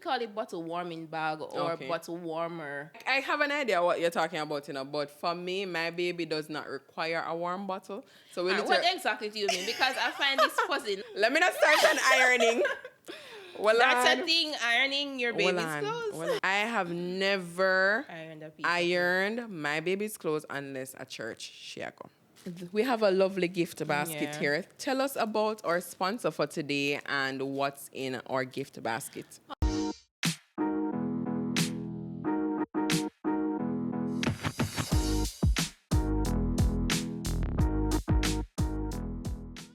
call it bottle warming bag or bottle warmer. I have an idea what you're talking about, but for me, my baby does not require a warm bottle. So what exactly do you mean? Because I find this puzzling. Let me not start on ironing. Well, that's a thing, ironing your baby's clothes. I have never ironed my baby's clothes unless at church. Shiako. We have a lovely gift basket here. Tell us about our sponsor for today and what's in our gift basket.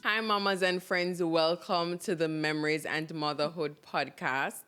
Hi, mamas and friends. Welcome to the Memories and Motherhood podcast.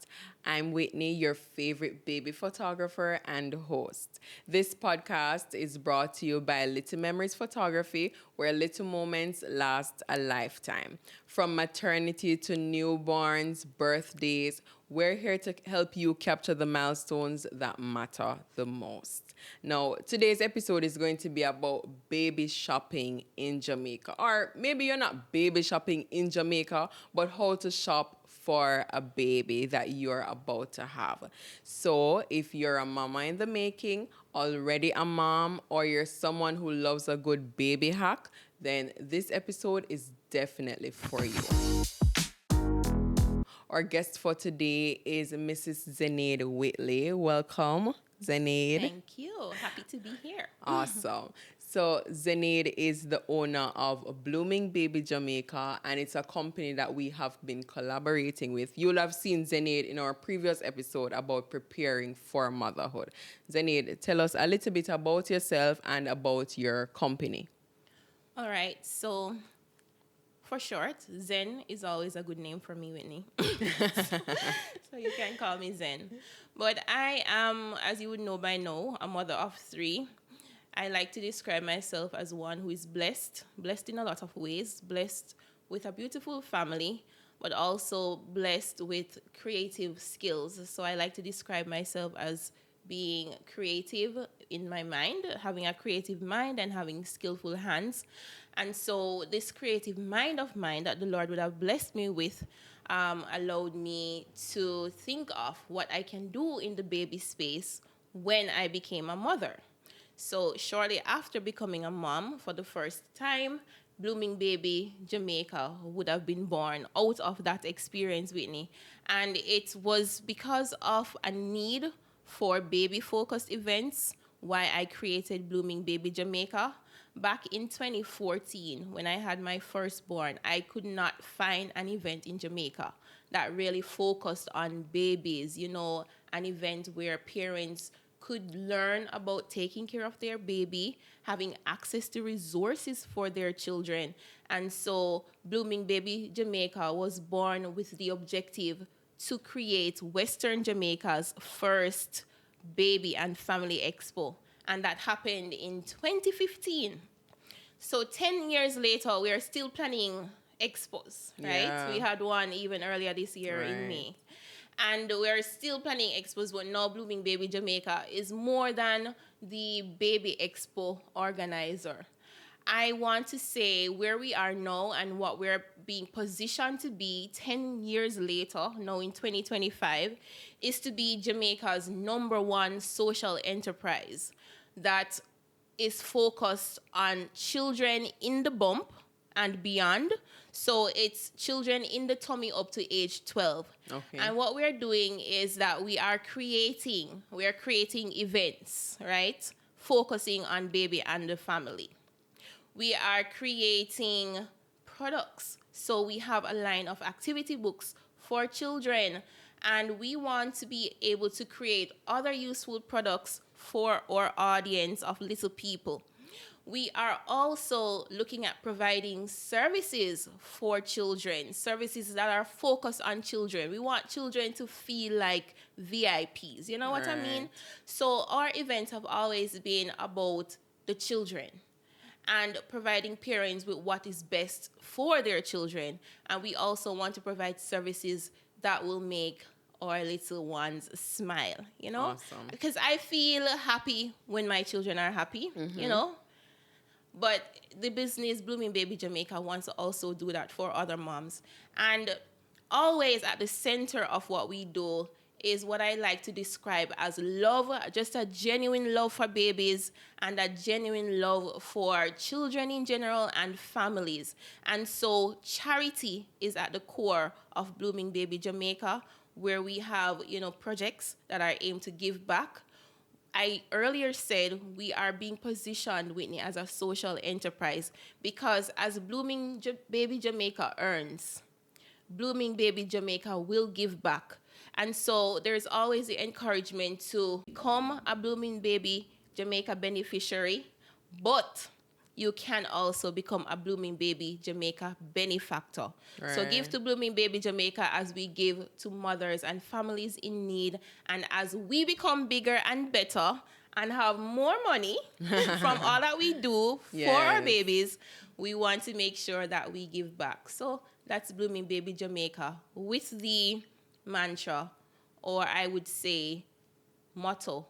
I'm Whitney, your favorite baby photographer and host. This podcast is brought to you by Little Memories Photography, where little moments last a lifetime. From maternity to newborns, birthdays, we're here to help you capture the milestones that matter the most. Now, today's episode is going to be about baby shopping in Jamaica. Or maybe you're not baby shopping in Jamaica, but how to shop for a baby that you're about to have. So if you're a mama in the making, already a mom, or you're someone who loves a good baby hack, then this episode is definitely for you. Our guest for today is Mrs. Zenaide Whittley. Welcome, Zenaide. Thank you. Happy to be here. Awesome. So Zenaide is the owner of Blooming Baby Jamaica, and it's a company that we have been collaborating with. You'll have seen Zenaide in our previous episode about preparing for motherhood. Zenaide, tell us a little bit about yourself and about your company. All right. So, for short, Zen is always a good name for me, Whitney. So you can call me Zen. But I am, as you would know by now, a mother of 3. I like to describe myself as one who is blessed in a lot of ways, blessed with a beautiful family, but also blessed with creative skills. So I like to describe myself as being creative in my mind, having a creative mind and having skillful hands. And so this creative mind of mine that the Lord would have blessed me with allowed me to think of what I can do in the baby space when I became a mother. So shortly after becoming a mom for the first time, Blooming Baby Jamaica would have been born out of that experience, Whitney. And it was because of a need for baby-focused events why I created Blooming Baby Jamaica. Back in 2014, when I had my firstborn, I could not find an event in Jamaica that really focused on babies, an event where parents could learn about taking care of their baby, having access to resources for their children. And so Blooming Baby Jamaica was born with the objective to create Western Jamaica's first baby and family expo. And that happened in 2015. So 10 years later, we are still planning expos, right? Yeah. We had one even earlier this year in May. And we're still planning expos, but now Blooming Baby Jamaica is more than the baby expo organizer. I want to say where we are now and what we're being positioned to be 10 years later, now in 2025, is to be Jamaica's #1 social enterprise that is focused on children in the bump and beyond. So it's children in the tummy up to age 12. Okay. And what we're doing is that we are creating events, right? Focusing on baby and the family. We are creating products. So we have a line of activity books for children, and we want to be able to create other useful products for our audience of little people. We are also looking at providing services for children, services that are focused on children. We want children to feel like VIPs. You know what I mean? So our events have always been about the children and providing parents with what is best for their children. And we also want to provide services that will make our little ones smile, Awesome. Because I feel happy when my children are happy, But the business Blooming Baby Jamaica wants to also do that for other moms. And always at the center of what we do is what I like to describe as love, just a genuine love for babies and a genuine love for children in general and families. And so charity is at the core of Blooming Baby Jamaica, where we have, projects that are aimed to give back. I earlier said we are being positioned, Whitney, as a social enterprise because as Blooming Baby Jamaica earns, Blooming Baby Jamaica will give back. And so there's always the encouragement to become a Blooming Baby Jamaica beneficiary, but you can also become a Blooming Baby Jamaica benefactor. Right. So give to Blooming Baby Jamaica as we give to mothers and families in need. And as we become bigger and better and have more money from all that we do for our babies, we want to make sure that we give back. So that's Blooming Baby Jamaica with the mantra, or I would say motto,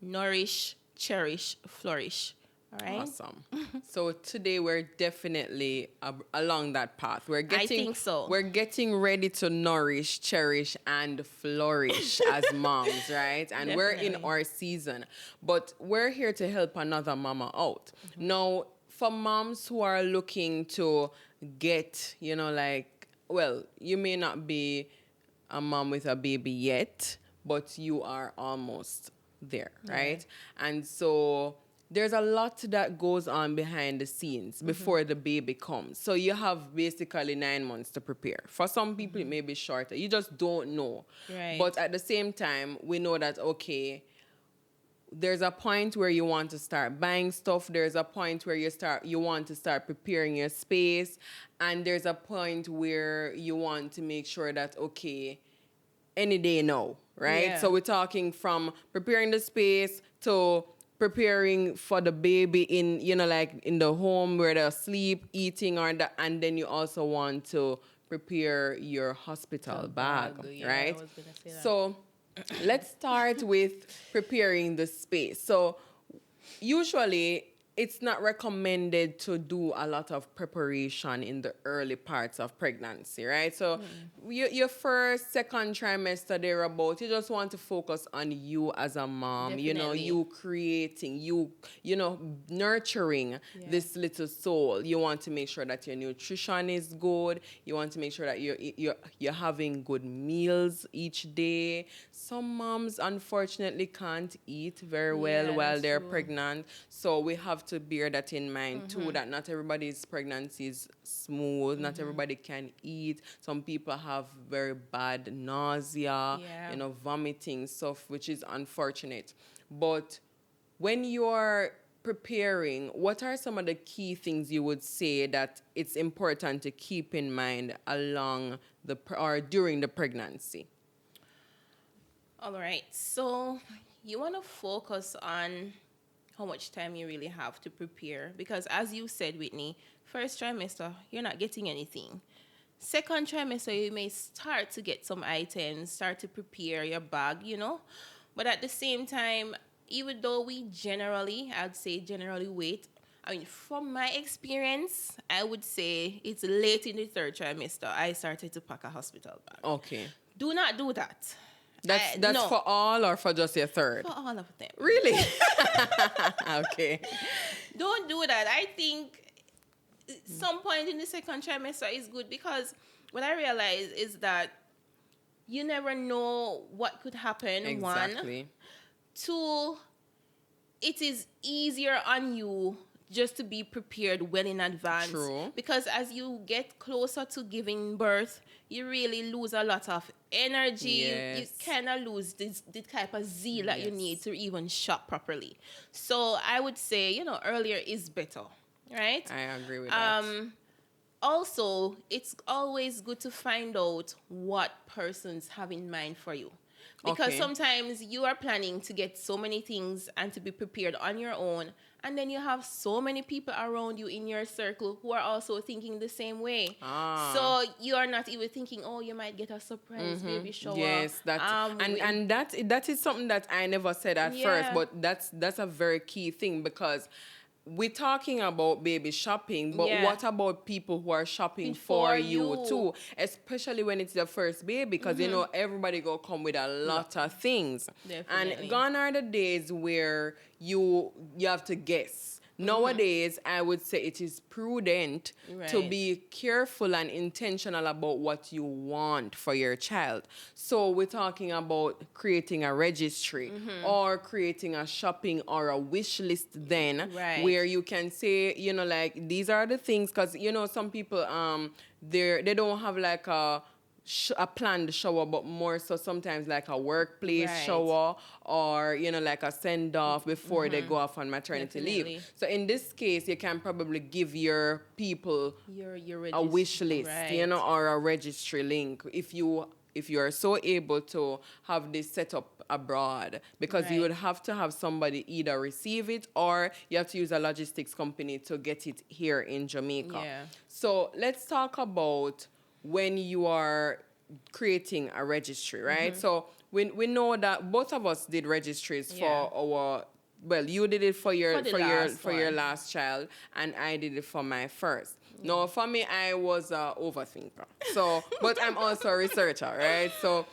nourish, cherish, flourish. All right. Awesome. So today we're definitely along that path. I think so. We're getting ready to nourish, cherish, and flourish as moms, right? And definitely. We're in our season. But we're here to help another mama out. Mm-hmm. Now, for moms who are looking to get, you may not be a mom with a baby yet, but you are almost there, right? And so there's a lot that goes on behind the scenes before the baby comes. So you have basically 9 months to prepare. For some people, it may be shorter. You just don't know. Right. But at the same time, we know that, okay, there's a point where you want to start buying stuff. There's a point where you want to start preparing your space. And there's a point where you want to make sure that, okay, any day now, right? Yeah. So we're talking from preparing the space to preparing for the baby in, in the home where they're asleep, eating, and then you also want to prepare your hospital bag, right? I was gonna say that. So let's start with preparing the space. So usually it's not recommended to do a lot of preparation in the early parts of pregnancy, right? So your first, second trimester thereabout, you just want to focus on you as a mom, definitely. You creating, nurturing this little soul. You want to make sure that your nutrition is good. You want to make sure that you're having good meals each day. Some moms, unfortunately, can't eat very well while they're pregnant. So we have to bear that in mind too, that not everybody's pregnancy is smooth, not everybody can eat. Some people have very bad nausea, vomiting stuff, which is unfortunate. But when you're preparing, what are some of the key things you would say that it's important to keep in mind during the pregnancy? All right, so you want to focus on how much time you really have to prepare. Because as you said, Whitney, first trimester, you're not getting anything. Second trimester, you may start to get some items, start to prepare your bag, But at the same time, even though I'd say generally wait, from my experience, I would say it's late in the third trimester, I started to pack a hospital bag. Okay. Do not do that. That's for all or for just your third? For all of them. Really? Okay. Don't do that. I think some point in the second trimester is good because what I realize is that you never know what could happen. Exactly. 1. 2, it is easier on you just to be prepared well in advance. True. Because as you get closer to giving birth, you really lose a lot of energy. Yes. You kind of lose the type of zeal that you need to even shop properly. So I would say, earlier is better, right? I agree with that. Also, it's always good to find out what persons have in mind for you. Because sometimes you are planning to get so many things and to be prepared on your own. And then you have so many people around you in your circle who are also thinking the same way. So you are not even thinking, you might get a surprise baby shower. Yes, that is something that I never said at first, but that's a very key thing because we're talking about baby shopping, but Yeah. what about people who are shopping For for you you. too? Especially when it's your first baby, because you know everybody go come with a lot of things. Definitely. And gone are the days where you have to guess. Nowadays, I would say it is prudent to Right. be careful and intentional about what you want for your child. So we're talking about creating a registry or creating a shopping or a wish list then, Right. where you can say, you know, like these are the things, because you know some people they don't have like a planned shower, but more so sometimes like a workplace Right. shower, or you know, like a send off before they go off on maternity Definitely. leave. So in this case, you can probably give your people Your a wish list, right. you know, or a registry link if you are so able to have this set up abroad, because you Right. would have to have somebody either receive it or you have to use a logistics company to get it here in Jamaica. Yeah. So let's talk about when you are creating a registry, right? So we know that both of us did registries for Yeah. our, well, you did it for your For the last for your one. last child, and I did it for my first. No, for me, I was a overthinker. So, but I'm also a researcher, right? So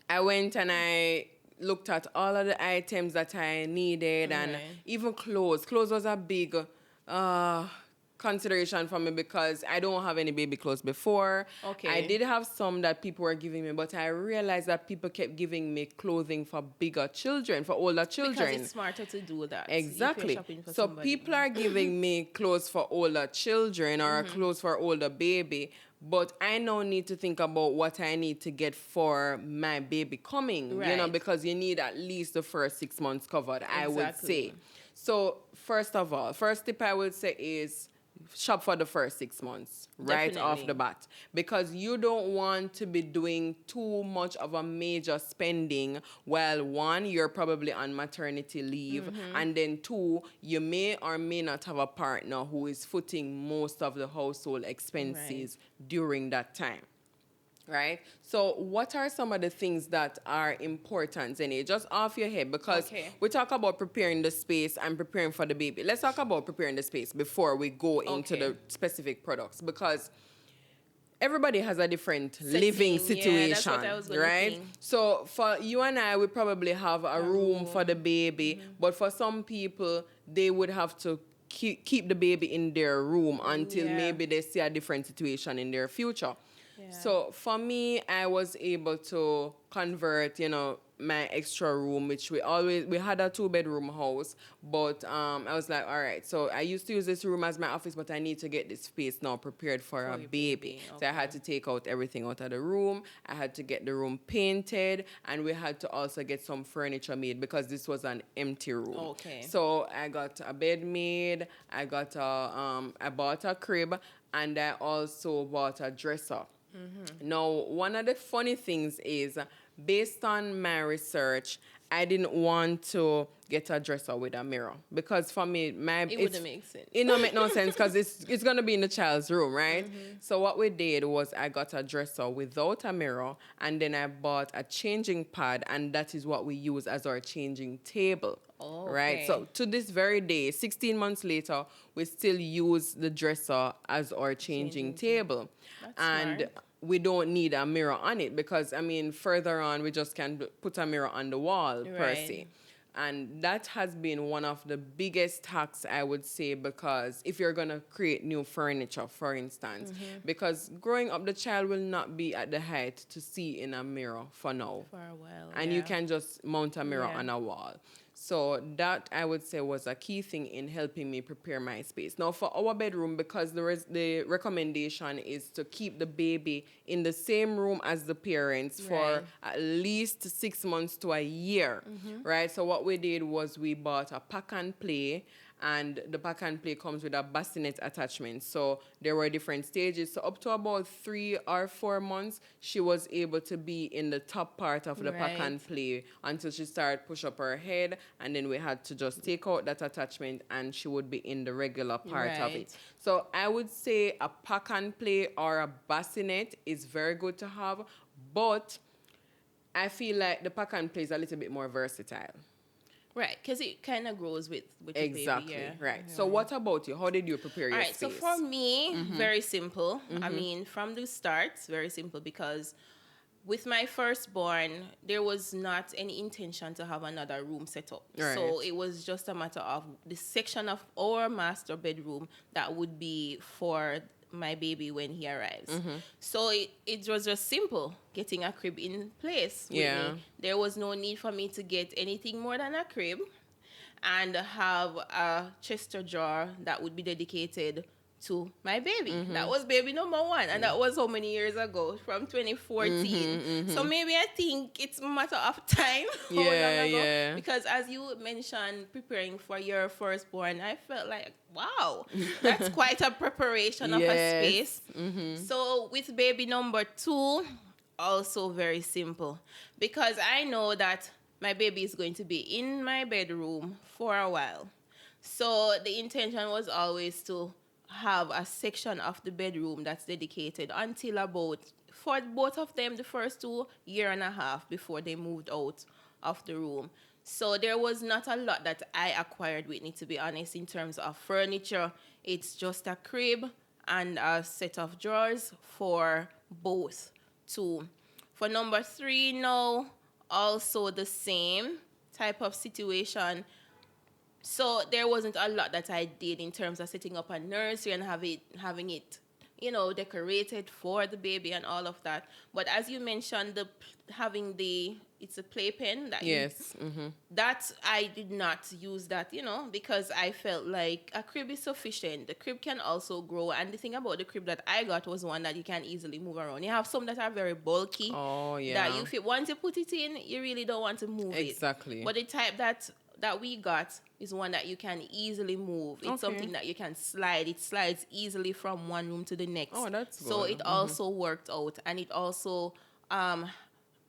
I went and I looked at all of the items that I needed, and Right. even clothes. Clothes was a big consideration for me because I don't have any baby clothes before. Okay. I did have some that people were giving me, but I realized that people kept giving me clothing for bigger children, for older children. Because it's smarter to do that. if you're Exactly. shopping for So somebody. people are giving me clothes for older children or clothes for older baby, but I now need to think about what I need to get for my baby coming, you know, Right. because you need at least the first 6 months covered, I would Exactly. say. So first of all, first tip I would say is shop for the first 6 months right off Definitely. the bat, because you don't want to be doing too much of a major spending while one, you're probably on maternity leave, and then two, you may or may not have a partner who is footing most of the household expenses during that time. Right? So what are some of the things that are important, Zenaide? Just off your head, because Okay. we talk about preparing the space and preparing for the baby. Let's talk about preparing the space before we go into Okay. the specific products, because everybody has a different living Setting, yeah, situation, that's what I was gonna right? think. So for you and I, we probably have a room for the baby, but for some people, they would have to keep the baby in their room until Yeah. maybe they see a different situation in their future. Yeah. So for me, I was able to convert, you know, my extra room, which we had a 2-bedroom house, but I was like, all right, so I used to use this room as my office, but I need to get this space now prepared for a your baby. baby, So I had to take out everything out of the room. I had to get the room painted, and we had to also get some furniture made because this was an empty room. Okay. So I got a bed made. I bought a crib, and I also bought a dresser. Now, one of the funny things is, based on my research, I didn't want to get a dresser with a mirror because for me, It wouldn't make sense. It don't make no sense because it's gonna be in the child's room, right? So what we did was I got a dresser without a mirror, and then I bought a changing pad, and that is what we use as our changing table. Oh, Right. okay. So to this very day, 16 months later, we still use the dresser as our changing table. That's and smart. we don't need a mirror on it because, I mean, further on, we just can put a mirror on the wall per Right. se. And that has been one of the biggest hacks, I would say, because if you're going to create new furniture, for instance, because growing up, the child will not be at the height to see in a mirror for now. For a while. And yeah. you can just mount a mirror Yeah. on a wall. So that, I would say, was a key thing in helping me prepare my space. Now, for our bedroom, because the recommendation is to keep the baby in the same room as the parents for Right. at least 6 months to a year, right? So what we did was we bought a pack and play, and the pack and play comes with a bassinet attachment. So there were different stages. So up to about 3 or 4 months, she was able to be in the top part of the pack Right. and play until she started push up her head, and then we had to just take out that attachment, and she would be in the regular part of Right. it. So I would say a pack and play or a bassinet is very good to have, but I feel like the pack and play is a little bit more versatile. Right, because it kind of grows with the Exactly, baby, yeah. right. So what about you? How did you prepare your All right, space? so for me, very simple. I mean, from the start, very simple because with my firstborn, there was not any intention to have another room set up. Right. So it was just a matter of the section of our master bedroom that would be for my baby when he arrives. So it was just simple getting a crib in place with Yeah. me. There was no need for me to get anything more than a crib and have a Chester drawer that would be dedicated to my baby. That was baby number one, and that was how many years ago? From 2014. So maybe I think it's a matter of time. How long Yeah, ago? yeah. Because as you mentioned, preparing for your firstborn, I felt like, wow, that's quite a preparation of a Yes. space. So with baby number two, also very simple, because I know that my baby is going to be in my bedroom for a while. So the intention was always to have a section of the bedroom that's dedicated until about, for both of them, the first 2.5 years before they moved out of the room. So there was not a lot that I acquired, Whitney, to be honest, in terms of furniture. It's just a crib and a set of drawers for both two. For number three, no, also the same type of situation. So there wasn't a lot that I did in terms of setting up a nursery and having it, decorated for the baby and all of that. But as you mentioned, it's a playpen that Yes. that I did not use that, because I felt like a crib is sufficient. The crib can also grow, and the thing about the crib that I got was one that you can easily move around. You have some that are very bulky. Oh, yeah. That once you put it in, you really don't want to move it. Exactly. But the type that we got is one that you can easily move. It's Okay. something that you can slide. It slides easily from one room to the next. Oh, that's good. So it also worked out, and it also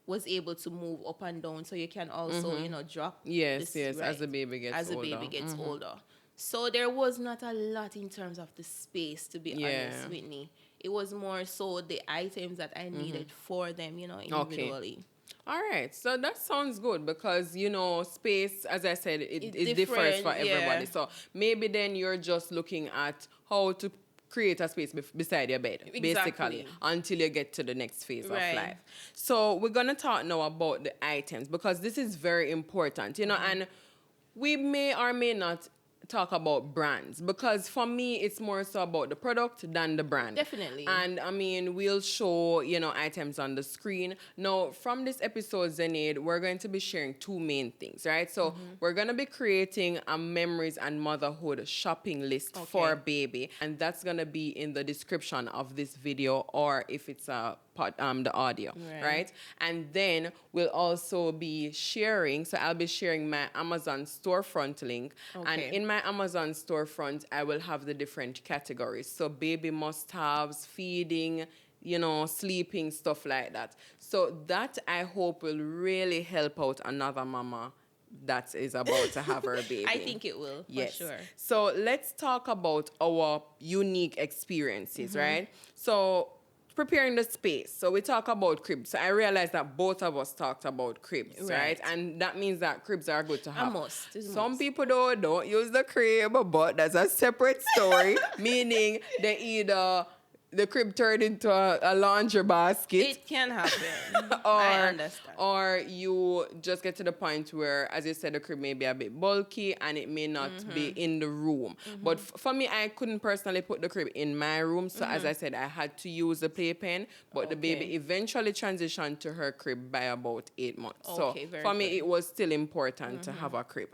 was able to move up and down. So you can also, drop. Yes, this, as the baby gets older. So there was not a lot in terms of the space, to be honest, Whitney. It was more so the items that I needed for them, individually. Okay. All right, so that sounds good because, space, as I said, it differs for different, everybody. So maybe then you're just looking at how to create a space beside your bed, basically, until you get to the next phase of life. So we're going to talk now about the items because this is very important, and we may or may not talk about brands because for me it's more so about the product than the brand. Definitely. And I mean we'll show items on the screen. Now from this episode, Zenaide, we're going to be sharing two main things, right? So we're going to be creating a memories and motherhood shopping list for baby, and that's going to be in the description of this video, or if it's the audio, right? And then we'll also be sharing, so I'll be sharing my Amazon storefront link, and in my Amazon storefront I will have the different categories, so baby must-haves, feeding, sleeping, stuff like that. So that I hope will really help out another mama that is about to have her baby. I think it will, for sure. So let's talk about our unique experiences, right? So preparing the space. So we talk about cribs. So I realized that both of us talked about cribs, right? And that means that cribs are good to have. Some people though don't use the crib, but that's a separate story. Meaning they either the crib turned into a laundry basket. It can happen. I understand. Or you just get to the point where, as you said, the crib may be a bit bulky and it may not be in the room. But for me, I couldn't personally put the crib in my room. So as I said, I had to use the playpen. But the baby eventually transitioned to her crib by about 8 months. So for me, it was still important to have a crib.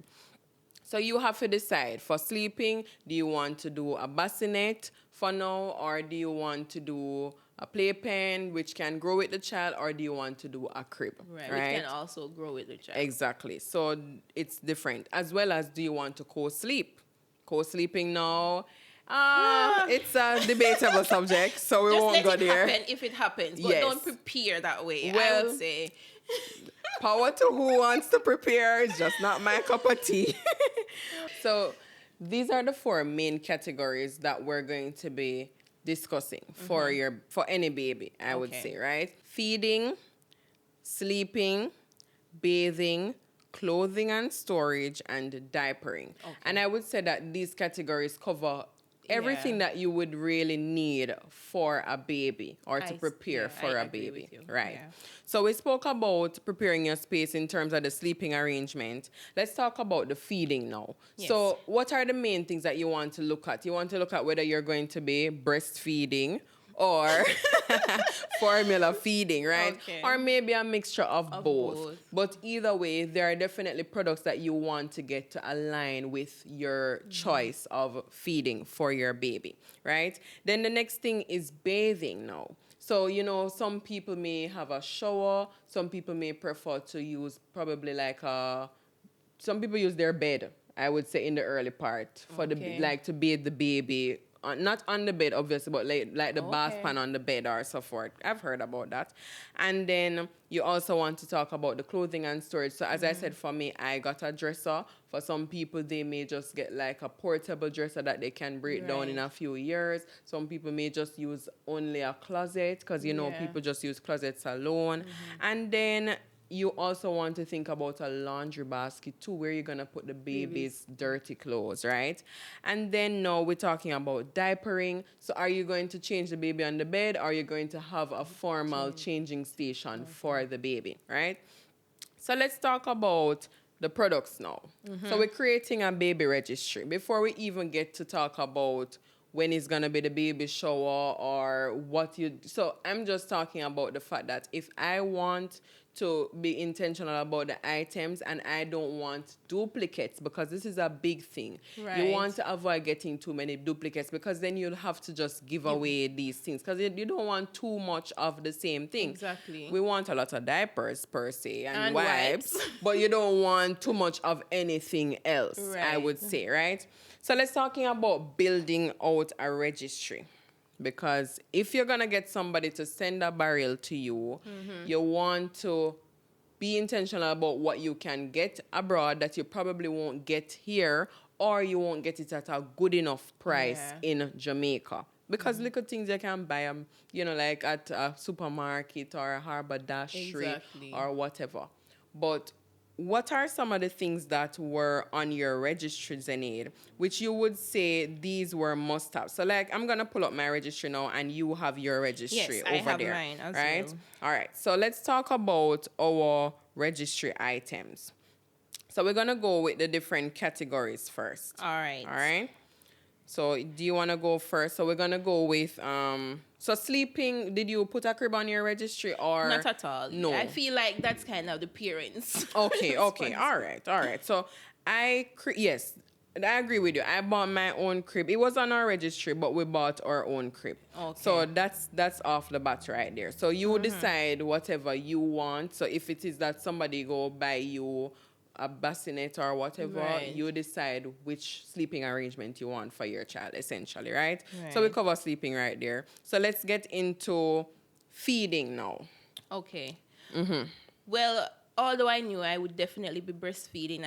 So you have to decide, for sleeping, do you want to do a bassinet for now, or do you want to do a playpen, which can grow with the child, or do you want to do a crib? Right. Which can also grow with the child. Exactly. So it's different. As well as, do you want to co-sleep? Co-sleeping now, it's a debatable subject, so we won't go there. Just let it happen if it happens, but don't prepare that way, I would say. Power to who wants to prepare. It's just not my cup of tea. So these are the 4 main categories that we're going to be discussing for any baby, I would say, right? Feeding, sleeping, bathing, clothing and storage, and diapering. Okay. And I would say that these categories cover everything that you would really need for a baby or to prepare for a baby, right? Yeah. So we spoke about preparing your space in terms of the sleeping arrangement. Let's talk about the feeding now. Yes. So what are the main things that you want to look at? You want to look at whether you're going to be breastfeeding or formula feeding, right? Okay. Or maybe a mixture of both. But either way, there are definitely products that you want to get to align with your choice of feeding for your baby, right? Then the next thing is bathing now. So, you know, some people may have a shower. Some people may prefer to use probably like some people use their bed, I would say, in the early part for to bathe the baby. Not on the bed, obviously, but like the bath pan on the bed or so forth. I've heard about that. And then you also want to talk about the clothing and storage. So as I said, for me, I got a dresser. For some people, they may just get like a portable dresser that they can break down in a few years. Some people may just use only a closet because, you know, people just use closets alone. And then you also want to think about a laundry basket too, where you're going to put the baby's dirty clothes, right? And then now we're talking about diapering. So are you going to change the baby on the bed, or are you going to have a formal changing station for the baby, right? So let's talk about the products now. So we're creating a baby registry. Before we even get to talk about when it's going to be the baby shower or what you... So I'm just talking about the fact that if I want to be intentional about the items and I don't want duplicates, because this is a big thing. Right. You want to avoid getting too many duplicates, because then you'll have to just give away these things, because you don't want too much of the same thing. Exactly. We want a lot of diapers per se and wipes, but you don't want too much of anything else, I would say, right? So let's talking about building out a registry. Because if you're going to get somebody to send a barrel to you, you want to be intentional about what you can get abroad that you probably won't get here, or you won't get it at a good enough price in Jamaica. Because little things you can buy, you know, like at a supermarket or a haberdashery or whatever. But what are some of the things that were on your registry, Zenaide, which you would say these were must-have? So, like, I'm going to pull up my registry now, and you have your registry over there. Yes, I have mine as well. All right. So, let's talk about our registry items. So, we're going to go with the different categories first. All right. So, do you want to go first? So, we're going to go with... So sleeping, did you put a crib on your registry or? Not at all. No. I feel like that's kind of the parents. Okay. All right. So yes, I agree with you. I bought my own crib. It was on our registry, but we bought our own crib. Okay. So that's off the bat right there. So you decide whatever you want. So if it is that somebody go buy you a bassinet or whatever, you decide which sleeping arrangement you want for your child, essentially, right? So we cover sleeping right there. So let's get into feeding now. Okay. Well, although I knew I would definitely be breastfeeding,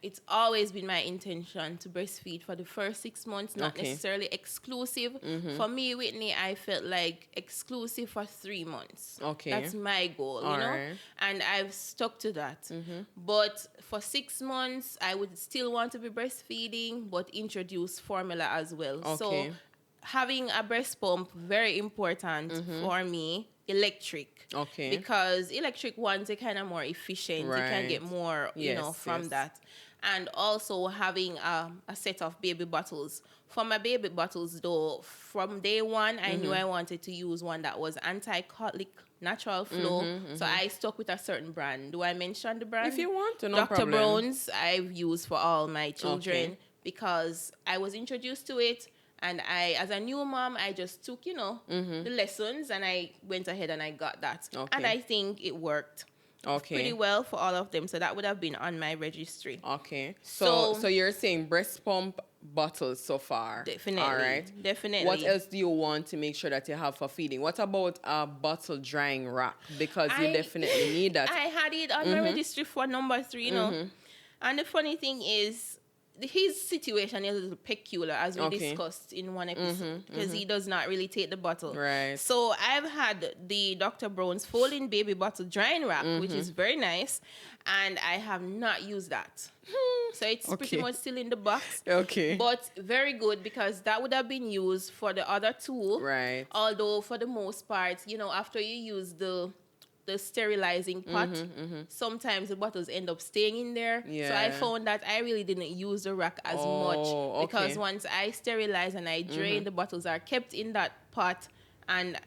it's always been my intention to breastfeed for the first 6 months, not necessarily exclusive. For me, Whitney, I felt like exclusive for 3 months. Okay. That's my goal, you know? And I've stuck to that. But for 6 months, I would still want to be breastfeeding, but introduce formula as well. Okay. So having a breast pump, very important for me. Electric. Okay. Because electric ones are kind of more efficient. You can get more, you know, from that. And also having a set of baby bottles. For my baby bottles, though, from day one, I knew I wanted to use one that was anti-colic, natural flow. So I stuck with a certain brand. Do I mention the brand? If you want to, no Dr. problem. Brown's, I've used for all my children because I was introduced to it. And I, as a new mom, I just took, you know, the lessons, and I went ahead and I got that. Okay. And I think it worked pretty well for all of them. So that would have been on my registry. Okay. So you're saying breast pump bottles so far? Definitely. All right. Definitely. What else do you want to make sure that you have for feeding? What about a bottle drying rack? Because you definitely need that. I had it on my registry for number 3, you know. And the funny thing is, his situation is a little peculiar, as we Okay. discussed in one episode, because he does not really take the bottle. Right. So I've had the Dr. Brown's folding baby bottle drying rack, which is very nice, and I have not used that. So it's pretty Okay. much still in the box. Okay. But very good, because that would have been used for the other two. Right. Although for the most part, after you use the sterilizing pot, sometimes the bottles end up staying in there. So I Yeah. found that I really didn't use the rack as Oh, much, because okay. once I sterilize and I drain, the bottles are kept in that pot, and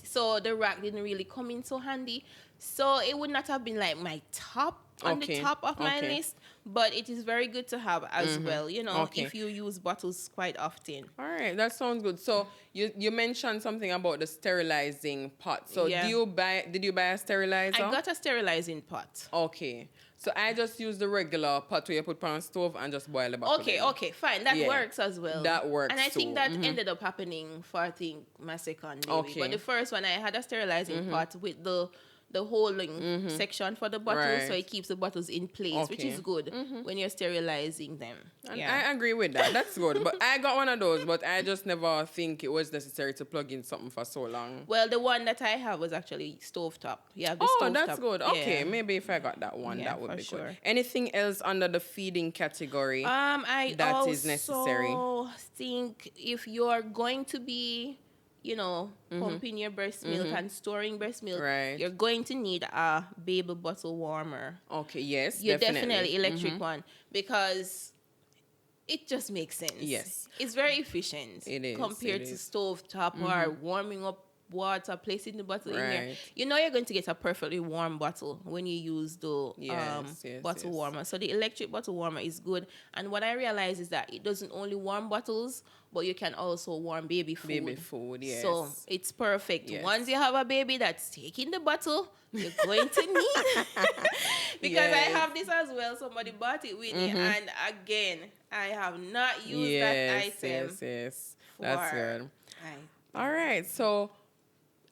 so the rack didn't really come in so handy. So it would not have been like my top on the Okay, top of my okay. list, but it is very good to have as well, Okay. if you use bottles quite often. All right, that sounds good. So you mentioned something about the sterilizing pot. So Yeah. did you buy a sterilizer? I got a sterilizing pot. Okay. So I just use the regular pot where you put on stove and just boil the bottle. Okay, fine. That Yeah. works as well. That works And I think too. that ended up happening for, I think, my second baby. Okay. But the first one, I had a sterilizing pot with the holding section for the bottles, Right. so it keeps the bottles in place, which Okay. is good when you're sterilizing them. And Yeah. I agree with that. That's good. But I got one of those, but I just never think it was necessary to plug in something for so long. Well, the one that I have was actually stovetop. You have the Oh, stovetop. that's good. Okay, Yeah. maybe if I got that one, Yeah, that would for be sure. good. Anything else under the feeding category? I That also is necessary. think if you're going to be, pumping your breast milk and storing breast milk, Right. you're going to need a baby bottle warmer. Okay, yes, You definitely. definitely electric one, because it just makes sense. Yes. It's very efficient. It is, compared it to is. stove top or warming up water, placing the bottle in there. Right. You're going to get a perfectly warm bottle when you use the Yes, yes, bottle yes. warmer. So the electric bottle warmer is good. And what I realize is that it doesn't only warm bottles, but you can also warm baby food. Baby food, yes. So it's perfect. Yes. Once you have a baby that's taking the bottle, you're going to need because I Yes. have this as well. Somebody bought it with me, and again, I have not used that Yes, item. yes. That's for- good. I- All right, so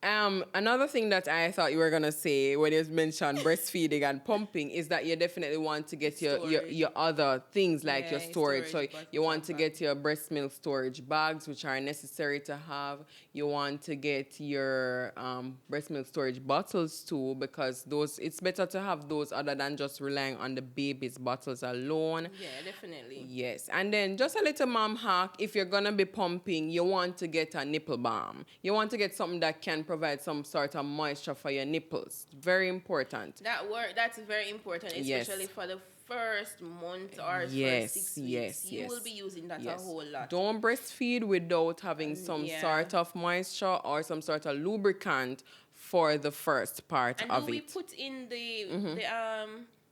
another thing that I thought you were gonna say when you mentioned breastfeeding and pumping is that you definitely want to get your Storage. other things like Yeah, your storage. So storage you want bottles to and get your breast milk storage bags, which are necessary to have. You want to get your breast milk storage bottles too, because it's better to have those other than just relying on the baby's bottles alone. Yeah, definitely. Yes, and then just a little mom hack, if you're gonna be pumping, you want to get a nipple balm. You want to get something that can provide some sort of moisture for your nipples. Very important. That's very important, Yes. especially for the first month or Yes, first 6 weeks. yes, You yes. will be using that a Yes. whole lot. Don't breastfeed without having some yeah. sort of moisture or some sort of lubricant for the first part And of do we it. put in the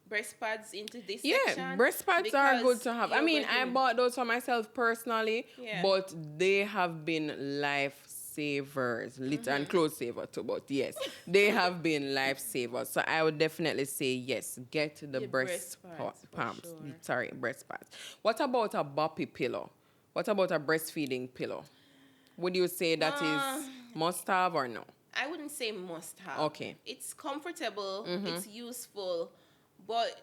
breast pads into this Yeah, section? breast pads are Because good to have. I you're mean, going I to- bought those for myself personally, Yeah. but they have been lifesavers, and clothes saver too. But yes, they have been lifesavers. So I would definitely say yes, get the The breast breast pads, for pumps. sure. Sorry, breast pads. What about a boppy pillow? What about a breastfeeding pillow? Would you say that is must have or no? I wouldn't say must have. Okay. It's comfortable, it's useful, but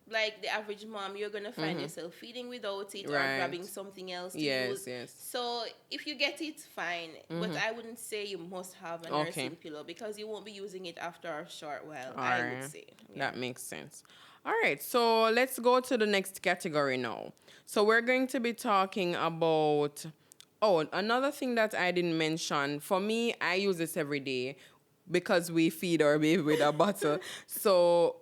like the average mom, you're going to find yourself feeding without it or Right. grabbing something else to Yes, use. yes. So if you get it, fine. But I wouldn't say you must have a Okay. nursing pillow, because you won't be using it after a short while, All I right. would say. That makes sense. All right, so let's go to the next category now. So we're going to be talking about, another thing that I didn't mention. For me, I use this every day because we feed our baby with a bottle. So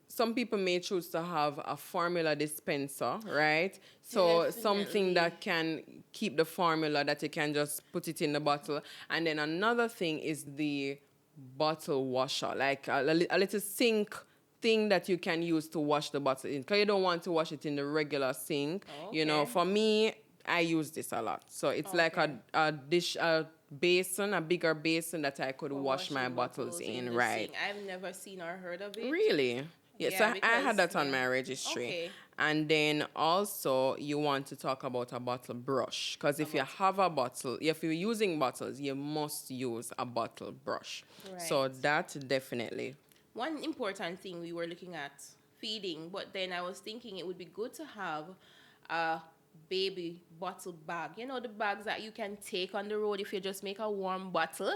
some people may choose to have a formula dispenser, right? So something Definitely. that can keep the formula, that you can just put it in the bottle. And then another thing is the bottle washer, like a little sink thing that you can use to wash the bottle in, because you don't want to wash it in the regular sink. You know, Okay. for me, I use this a lot. So it's like a basin, a bigger basin that I could For wash my washing bottles in, the right? sink. I've never seen or heard of it. Really? Yes, Yeah, I had because- that on yeah. my registry. Okay. And then also you want to talk about a bottle brush, because if you have a bottle, if you're using bottles, you must use a bottle brush. So Right. that definitely. One important thing, we were looking at feeding, but then I was thinking it would be good to have a baby bottle bag. You know, the bags that you can take on the road if you just make a warm bottle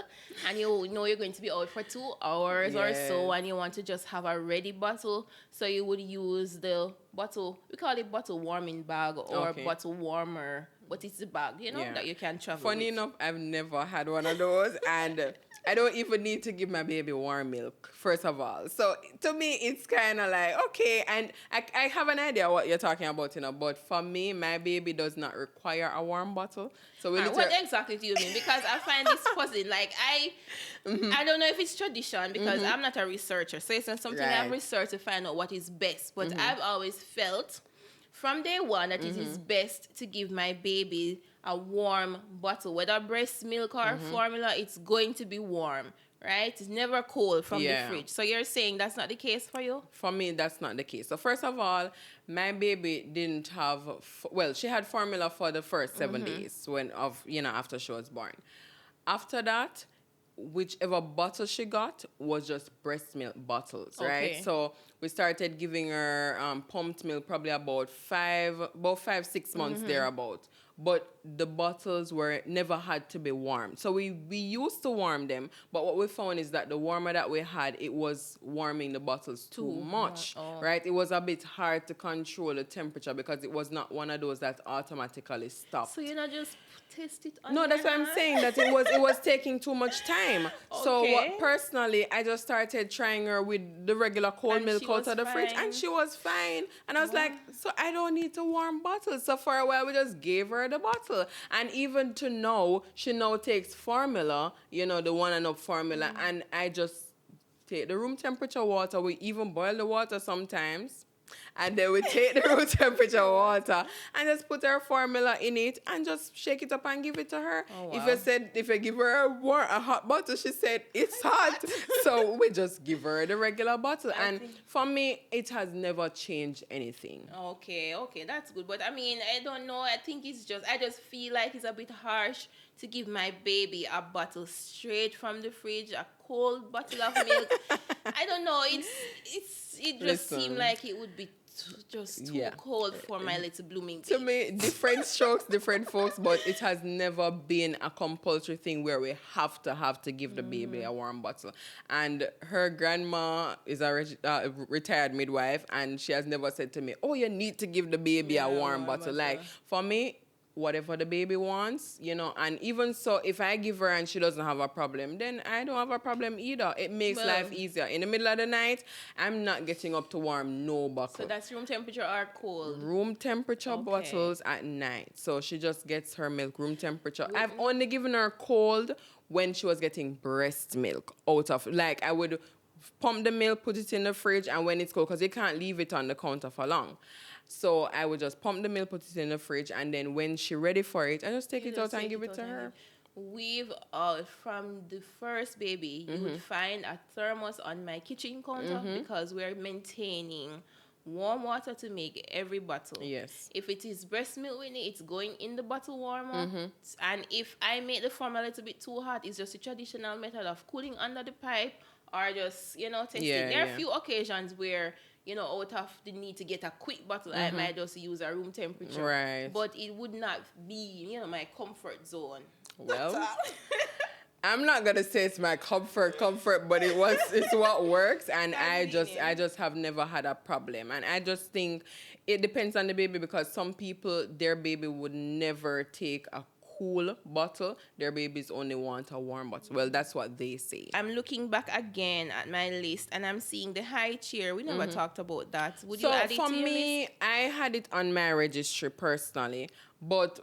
and you know you're going to be out for 2 hours or so, and you want to just have a ready bottle. So you would use the bottle, we call it bottle warming bag or bottle warmer, but it's the bag, you know, that you can travel Funny with. enough, I've never had one of those, and I don't even need to give my baby warm milk, first of all. So to me, it's kind of like, okay, and I have an idea what you're talking about, you know, but for me, my baby does not require a warm bottle. So what exactly do you mean? Because I find this puzzling. Like, I don't know if it's tradition because I'm not a researcher. So it's not something I've researched to find out what is best. But I've always felt from day one that it is best to give my baby a warm bottle. Whether breast milk or formula, it's going to be warm, right? It's never cold from the fridge. So you're saying that's not the case for you? For me, that's not the case. So first of all, my baby didn't have, she had formula for the first 7 days after she was born. After that, whichever bottle she got was just breast milk bottles, right? So we started giving her pumped milk probably about 5-6 months thereabout. But the bottles never had to be warm. So we used to warm them, but what we found is that the warmer that we had, it was warming the bottles too much, right? It was a bit hard to control the temperature because it was not one of those that automatically stopped. So you not just taste it on No, that's what I'm saying, that it was taking too much time. So personally, I just started trying her with the regular cold milk out of the fridge, and she was fine. And I was like, so I don't need to warm bottles. So for a while, we just gave her the bottle. And even to now, she now takes formula, you know, the 1-and-up formula, and I just take the room temperature water. We even boil the water sometimes. And then we take the room temperature water and just put her formula in it and just shake it up and give it to her. Oh, wow. If you give her a hot bottle, she said, it's hot. So we just give her the regular bottle. And for me, it has never changed anything. Okay, that's good. But I mean, I don't know. I just feel like it's a bit harsh to give my baby a bottle straight from the fridge, a cold bottle of milk. I don't know. It just seemed like it would be too cold for my little blooming baby. To me, different strokes, different folks, but it has never been a compulsory thing where we have to give the baby a warm bottle. And her grandma is a retired midwife, and she has never said to me, oh, you need to give the baby a warm bottle. Like, for me, whatever the baby wants, you know, and even so, if I give her and she doesn't have a problem, then I don't have a problem either. It makes life easier. In the middle of the night, I'm not getting up to warm no bottle. So that's room temperature or cold? Room temperature bottles at night. So she just gets her milk room temperature. I've only given her cold when she was getting breast milk out of, like, I would pump the milk, put it in the fridge, and when it's cold, because you can't leave it on the counter for long. So I would just pump the milk, put it in the fridge, and then when she's ready for it, I just take it out and give it to her. From the first baby, you would find a thermos on my kitchen counter because we're maintaining warm water to make every bottle. Yes. If it is breast milk, Whitney, it's going in the bottle warmer. And if I make the formula a little bit too hot, it's just a traditional method of cooling under the pipe or just, testing. There are a few occasions where, out of the need to get a quick bottle, I might just use a room temperature. Right. But it would not be, my comfort zone. Well, I'm not gonna say it's my comfort, but it's what works, and I just have never had a problem, and I just think it depends on the baby because some people, their baby would never take a cool bottle. Their babies only want a warm bottle. Well, that's what they say. I'm looking back again at my list and I'm seeing the high chair. We never talked about that. Would you add it to your list? For me, I had it on my registry personally, but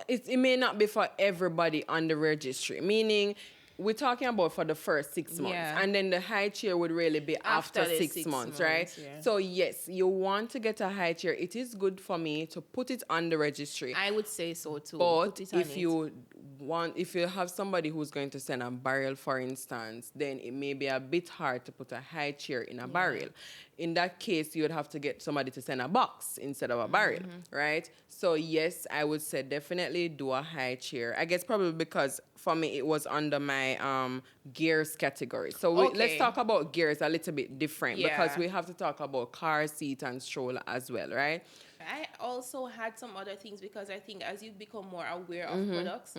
it may not be for everybody on the registry. Meaning, we're talking about for the first 6 months. Yeah. And then the high chair would really be after 6 months, right? Yeah. So, yes, you want to get a high chair. It is good for me to put it on the registry. I would say so too. But if you have somebody who's going to send a barrel, for instance, then it may be a bit hard to put a high chair in a barrel. In that case, you would have to get somebody to send a box instead of a barrel, right? So, yes, I would say definitely do a high chair. I guess probably because for me, it was under my gears category. So, let's talk about gears a little bit different because we have to talk about car seat and stroller as well, right? I also had some other things because I think as you become more aware of products,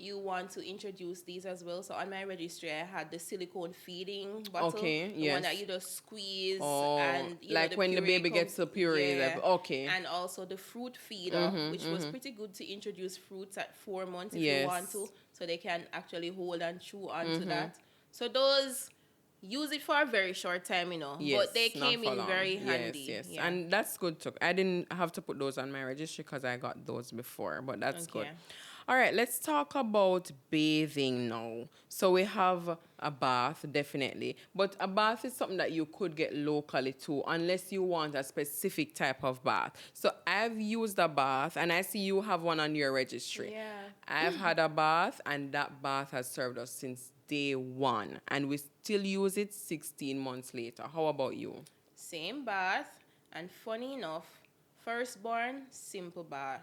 you want to introduce these as well. So on my registry, I had the silicone feeding bottle, Okay, the one yes. that you just squeeze, Oh, and like when the baby gets the puree level. Okay. and also the fruit feeder, which was pretty good to introduce fruits at 4 months if you want to, Yes. so they can actually hold and chew onto that. So those use it for a very short time, Yes, but they not came for in long. very Yes, handy. yes. Yeah. And that's good too. I didn't have to put those on my registry because I got those before, but that's good. Okay. All right, let's talk about bathing now. So we have a bath, definitely. But a bath is something that you could get locally too, unless you want a specific type of bath. So I've used a bath, and I see you have one on your registry. Yeah. I've had a bath, and that bath has served us since day one, and we still use it 16 months later. How about you? Same bath, and funny enough, firstborn, simple bath.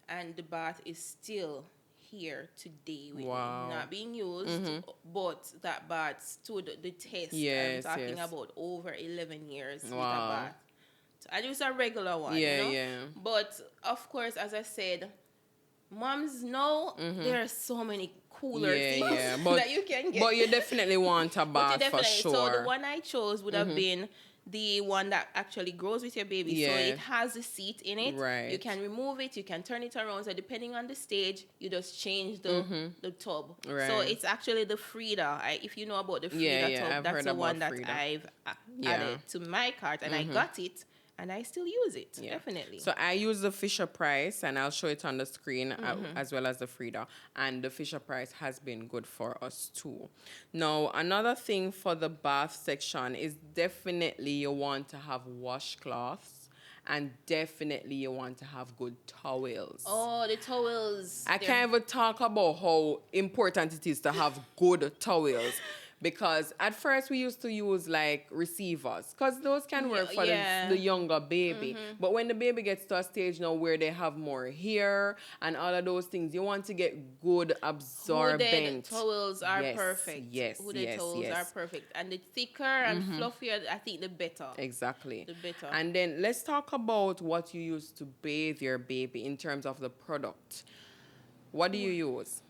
And the bath is still here today with me. Not being used, but that bath stood the test. Yes, I'm talking yes. about over 11 years with a Wow. bath. So I use a regular one, Yeah, yeah. But of course, as I said, moms know there are so many cooler things that you can get. But you definitely want a But you bath for definitely, so the sure. one I chose would have been the one that actually grows with your baby. So Yeah. it has a seat in it. Right. You can remove it, you can turn it around. So depending on the stage, you just change the tub. Right. So it's actually the Frida. If you know about the Frida Yeah, tub, I've that's heard the about one that Frida. I've Yeah. added to my cart, and I got it. And I still use it, Yeah. definitely. So I use the Fisher Price, and I'll show it on the screen as well as the Frida. And the Fisher Price has been good for us too. Now, another thing for the bath section is definitely you want to have washcloths, and definitely you want to have good towels. Oh, the towels. I can't even talk about how important it is to have good towels. Because at first we used to use like receivers, because those can work for the younger baby. But when the baby gets to a stage now where they have more hair and all of those things, you want to get good absorbent. Hooded towels are Yes, perfect. yes, Hooded yes, towels yes. are perfect. And the thicker and fluffier, I think the better. Exactly. The better. And then let's talk about what you use to bathe your baby in terms of the product. What do you use?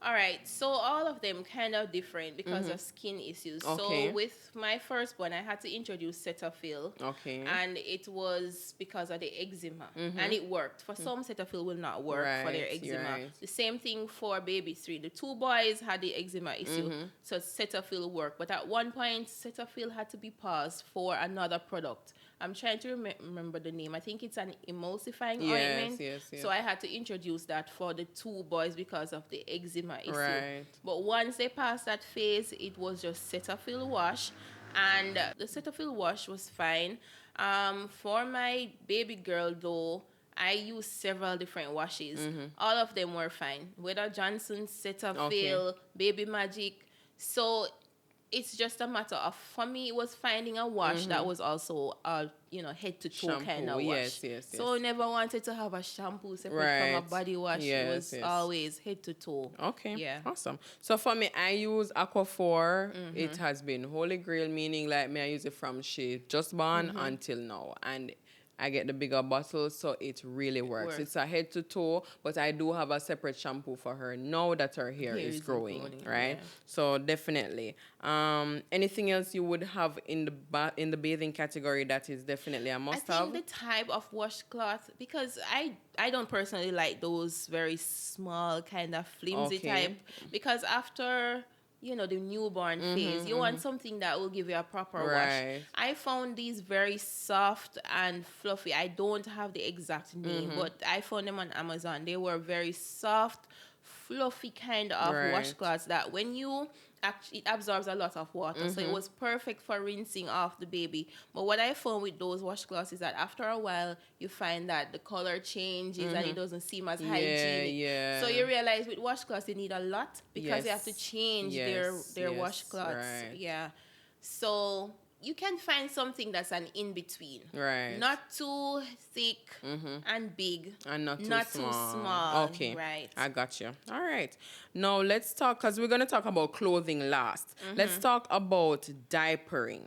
All right, so all of them kind of different because of skin issues. Okay. So with my first one, I had to introduce Cetaphil. Okay. And it was because of the eczema. And it worked. For some, Cetaphil will not work for their Right, eczema. right. The same thing for baby 3. The 2 boys had the eczema issue, so Cetaphil worked. But at one point, Cetaphil had to be paused for another product. I'm trying to remember the name. I think it's an emulsifying ointment. Yes, yes. So I had to introduce that for the 2 boys because of the eczema issue. Right. But once they passed that phase, it was just Cetaphil wash. And the Cetaphil wash was fine. For my baby girl, though, I used several different washes. All of them were fine. Whether Johnson, Cetaphil, Baby Magic. So it's just a matter of, for me, it was finding a wash that was also head to toe kind of wash. Yes. So I never wanted to have a shampoo separate from a body wash. It was always head to toe. Okay. Yeah. Awesome. So for me, I use Aquaphor. It has been holy grail, meaning like me, I use it from she just born until now. And I get the bigger bottle, so it really works. It's a head to toe, but I do have a separate shampoo for her now that her hair is growing, right? Yeah. So definitely. Anything else you would have in the bathing category that is definitely a must-have? I think the type of washcloth, because I don't personally like those very small kind of flimsy type, because after the newborn phase, you want something that will give you a proper wash. I found these very soft and fluffy. I don't have the exact name, but I found them on Amazon. They were very soft, fluffy kind of washcloths that when you it absorbs a lot of water, so it was perfect for rinsing off the baby. But what I found with those washcloths is that after a while you find that the color changes and it doesn't seem as hygienic. So you realize with washcloths you need a lot because you have to change their washcloths. Yeah. So you can find something that's an in-between. Right. Not too thick and big. And not too small. Okay. Right. I got you. All right. Now let's talk, because we're going to talk about clothing last. Let's talk about diapering.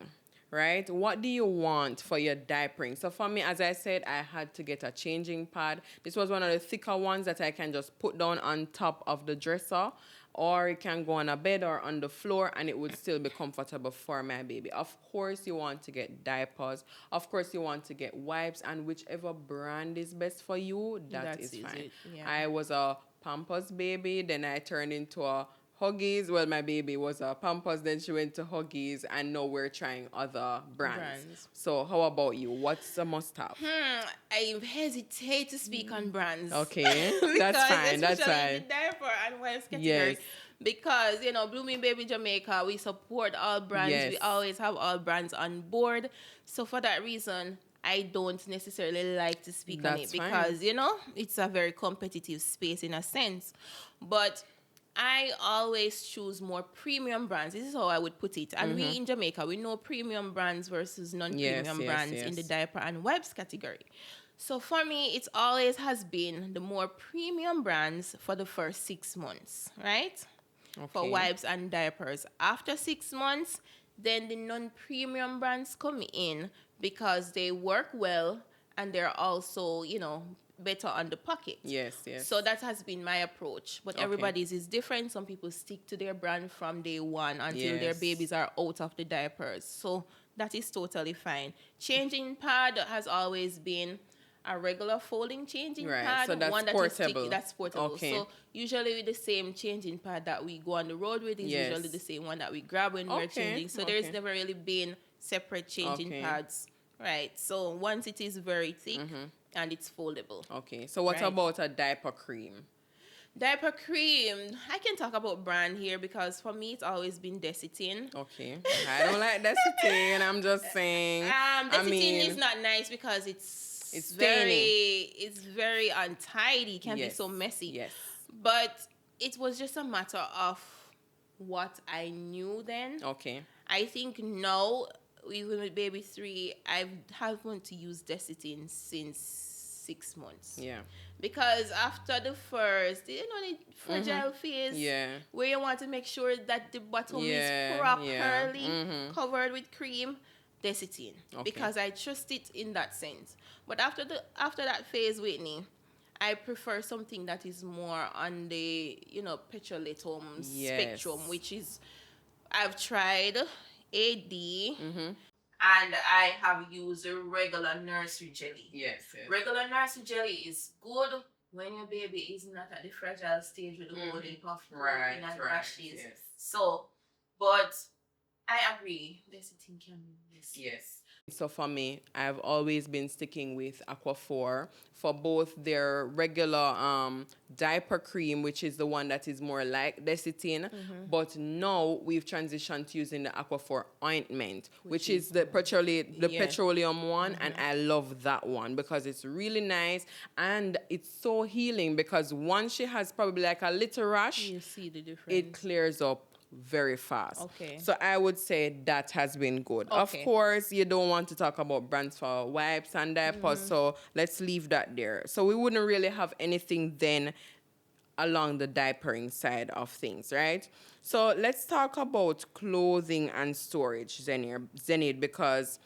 right? What do you want for your diapering? So for me, as I said, I had to get a changing pad. This was one of the thicker ones that I can just put down on top of the dresser, or it can go on a bed or on the floor, and it would still be comfortable for my baby. Of course, you want to get diapers. Of course, you want to get wipes, and whichever brand is best for you, that is fine. It. Yeah. I was a Pampers baby, then I turned into a Huggies. Well, my baby was a Pampers, then she went to Huggies, and now we're trying other brands. So how about you? What's a must-have? I hesitate to speak on brands. Okay, that's fine. That's fine. The diaper and wipes category. Yes. Because, Blooming Baby Jamaica, we support all brands. Yes. We always have all brands on board. So for that reason, I don't necessarily like to speak on it because, it's a very competitive space in a sense. But I always choose more premium brands. This is how I would put it. And we in Jamaica, we know premium brands versus non-premium brands in the diaper and wipes category. So for me, it always has been the more premium brands for the first 6 months, right? Okay. For wipes and diapers. After 6 months, then the non-premium brands come in because they work well and they're also, better on the pocket. Yes. So that has been my approach. But everybody's is different. Some people stick to their brand from day one until their babies are out of the diapers. So that is totally fine. Changing pad has always been a regular folding changing pad. So that's one that portable. Is sticky, that's portable. Okay. So usually with the same changing pad that we go on the road with is usually the same one that we grab when we're changing. So there's never really been separate changing pads. Right. So once it is very thick and it's foldable. Okay. So what about a diaper cream? Diaper cream. I can talk about brand here because for me it's always been Desitin. Okay. I don't like Desitin. I'm just saying. Desitin is not nice because it's very untidy. It can be so messy. Yes. But it was just a matter of what I knew then. Okay. I think now, even with baby 3, I haven't used Desitin since 6 months. Yeah. Because after the first, the fragile phase, where you want to make sure that the bottom is properly covered with cream, Desitin. Okay. Because I trust it in that sense. But after that phase, Whitney, I prefer something that is more on the, petrolatum spectrum, which is, I've tried AD, and I have used a regular nursery jelly. Yes. Regular nursery jelly is good when your baby is not at the fragile stage with the holding puff and rashes. Yes. So, but I agree. Desitin can be messy. Yes. So for me, I've always been sticking with Aquaphor for both their regular diaper cream, which is the one that is more like Desitin, but now we've transitioned to using the Aquaphor ointment, which is the petroleum one, and I love that one because it's really nice and it's so healing because once she has probably like a little rash, you see the difference. It clears up very fast. Okay. So I would say that has been good. Okay. Of course, you don't want to talk about brands for wipes and diapers, so let's leave that there. So we wouldn't really have anything then along the diapering side of things, right? So let's talk about clothing and storage, Zenaide, because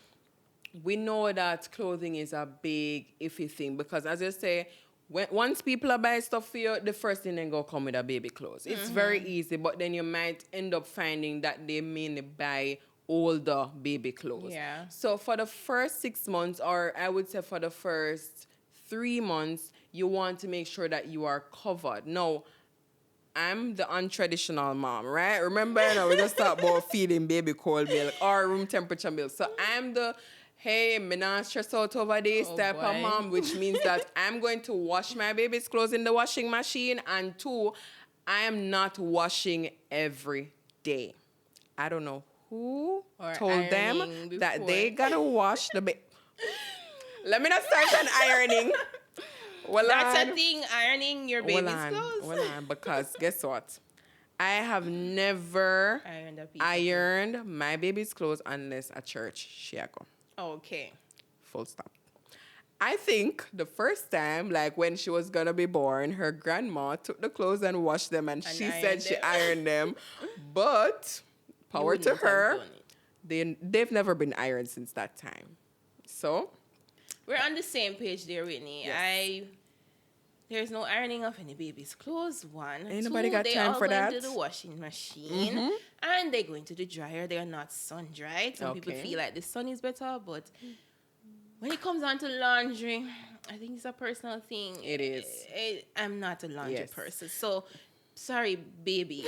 we know that clothing is a big iffy thing because as you say, once people are buying stuff for you, the first thing they go come with a baby clothes. It's very easy, but then you might end up finding that they mainly buy older baby clothes. Yeah. So for the first 6 months, or I would say for the first 3 months, you want to make sure that you are covered. Now, I'm the untraditional mom, right? Remember, we just talked about feeding baby cold milk or room temperature milk. So I'm the hey, me not stress out over this type of mom, which means that I'm going to wash my baby's clothes in the washing machine, and 2, I am not washing every day. I don't know who told them that they gotta wash the baby. Let me not start on ironing. Well, that's a thing, ironing your baby's clothes. Well, because guess what? I have never ironed my baby's clothes unless at church she go. Okay. Full stop. I think the first time, like when she was gonna be born, her grandma took the clothes and washed them, and she said she ironed them. But power to her. they've never been ironed since that time. So we're on the same page there, Whitney. Yes. There's no ironing of any baby's clothes. One. Ain't nobody got They time all for go that. into the washing machine and they go into the dryer. They are not sun dried. Some people Okay. feel like the sun is better, but when it comes on to laundry, I think it's a personal thing. It is. I'm not a laundry Yes. person, so sorry, baby.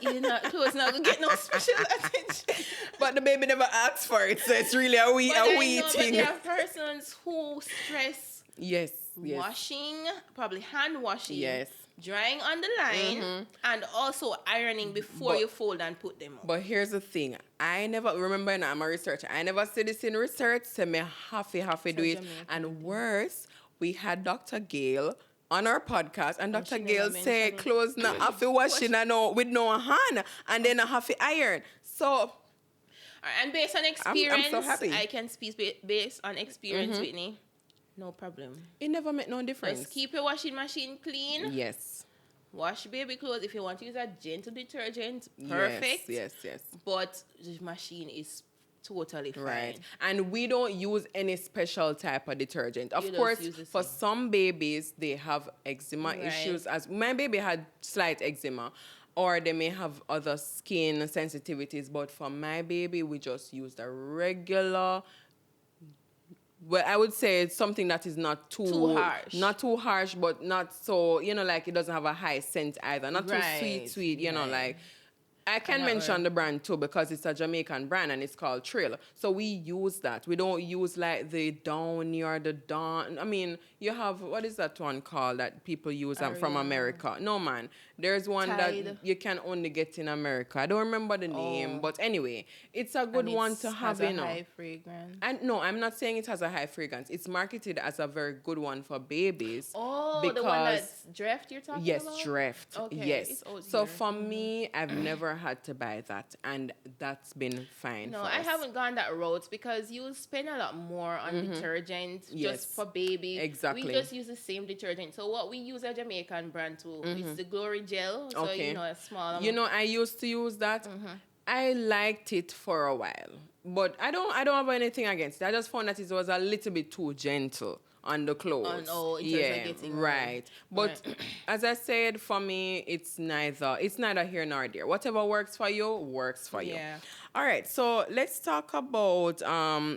Clothes not gonna get no special attention. But the baby never asked for it, so it's really a wee But thing. there are persons who stress Yes. washing, probably hand washing, Yes. drying on the line, and also ironing before But- you fold and put them up. But here's the thing. I never remember now, I'm a researcher. I never see this in research, so me half do it. Jamaican And worse, we had Dr. Gail on our podcast, and Dr. she Gail never said mentioned it. clothes not have to washing and no with no hand, and then I have to iron. So All right, and based on experience, so happy. I can speak based on experience, Whitney. No problem. it never made no difference. Just keep your washing machine clean. Yes. Wash baby clothes. If you want to use a gentle detergent, perfect. Yes. But the machine is totally fine. Right. And we don't use any special type of detergent. Of You just course, use the for same. some babies, they have eczema Right. issues. As my baby had slight eczema, or they may have other skin sensitivities. But for my baby, we just used a regular. Well, I would say it's something that is not Too harsh. Not too harsh, but not so, like it doesn't have a high scent either. Not Right, too sweet, right. like. I can that mention word. the brand too because it's a Jamaican brand and it's called Trill. So we use that. We don't use like the Downy or the Dawn. I mean, you have, what is that one called that people use from Ariel. America? No, man. There's one Tide. that you can only get in America. I don't remember the name. Oh. But anyway, it's a good And one it's to have, has a high fragrance. And no, I'm not saying it has a high fragrance. It's marketed as a very good one for babies. Oh, the one that's Dreft you're talking Yes, about? Dreft. Okay, Yes. it's out So here. for me, I've never had to buy that, and that's been fine. No, for I us. haven't gone that route because you spend a lot more on detergent Yes. just for baby. Exactly. We just use the same detergent. So what we use a Jamaican brand too. It's the Glory Gel. So Okay. a small amount. I used to use that. I liked it for a while, but I don't have anything against it. I just found that it was a little bit too gentle on the clothes. In terms of getting right. But as I said, for me, it's neither here nor there. Whatever works for you, works for you. Yeah. All right, so let's talk about,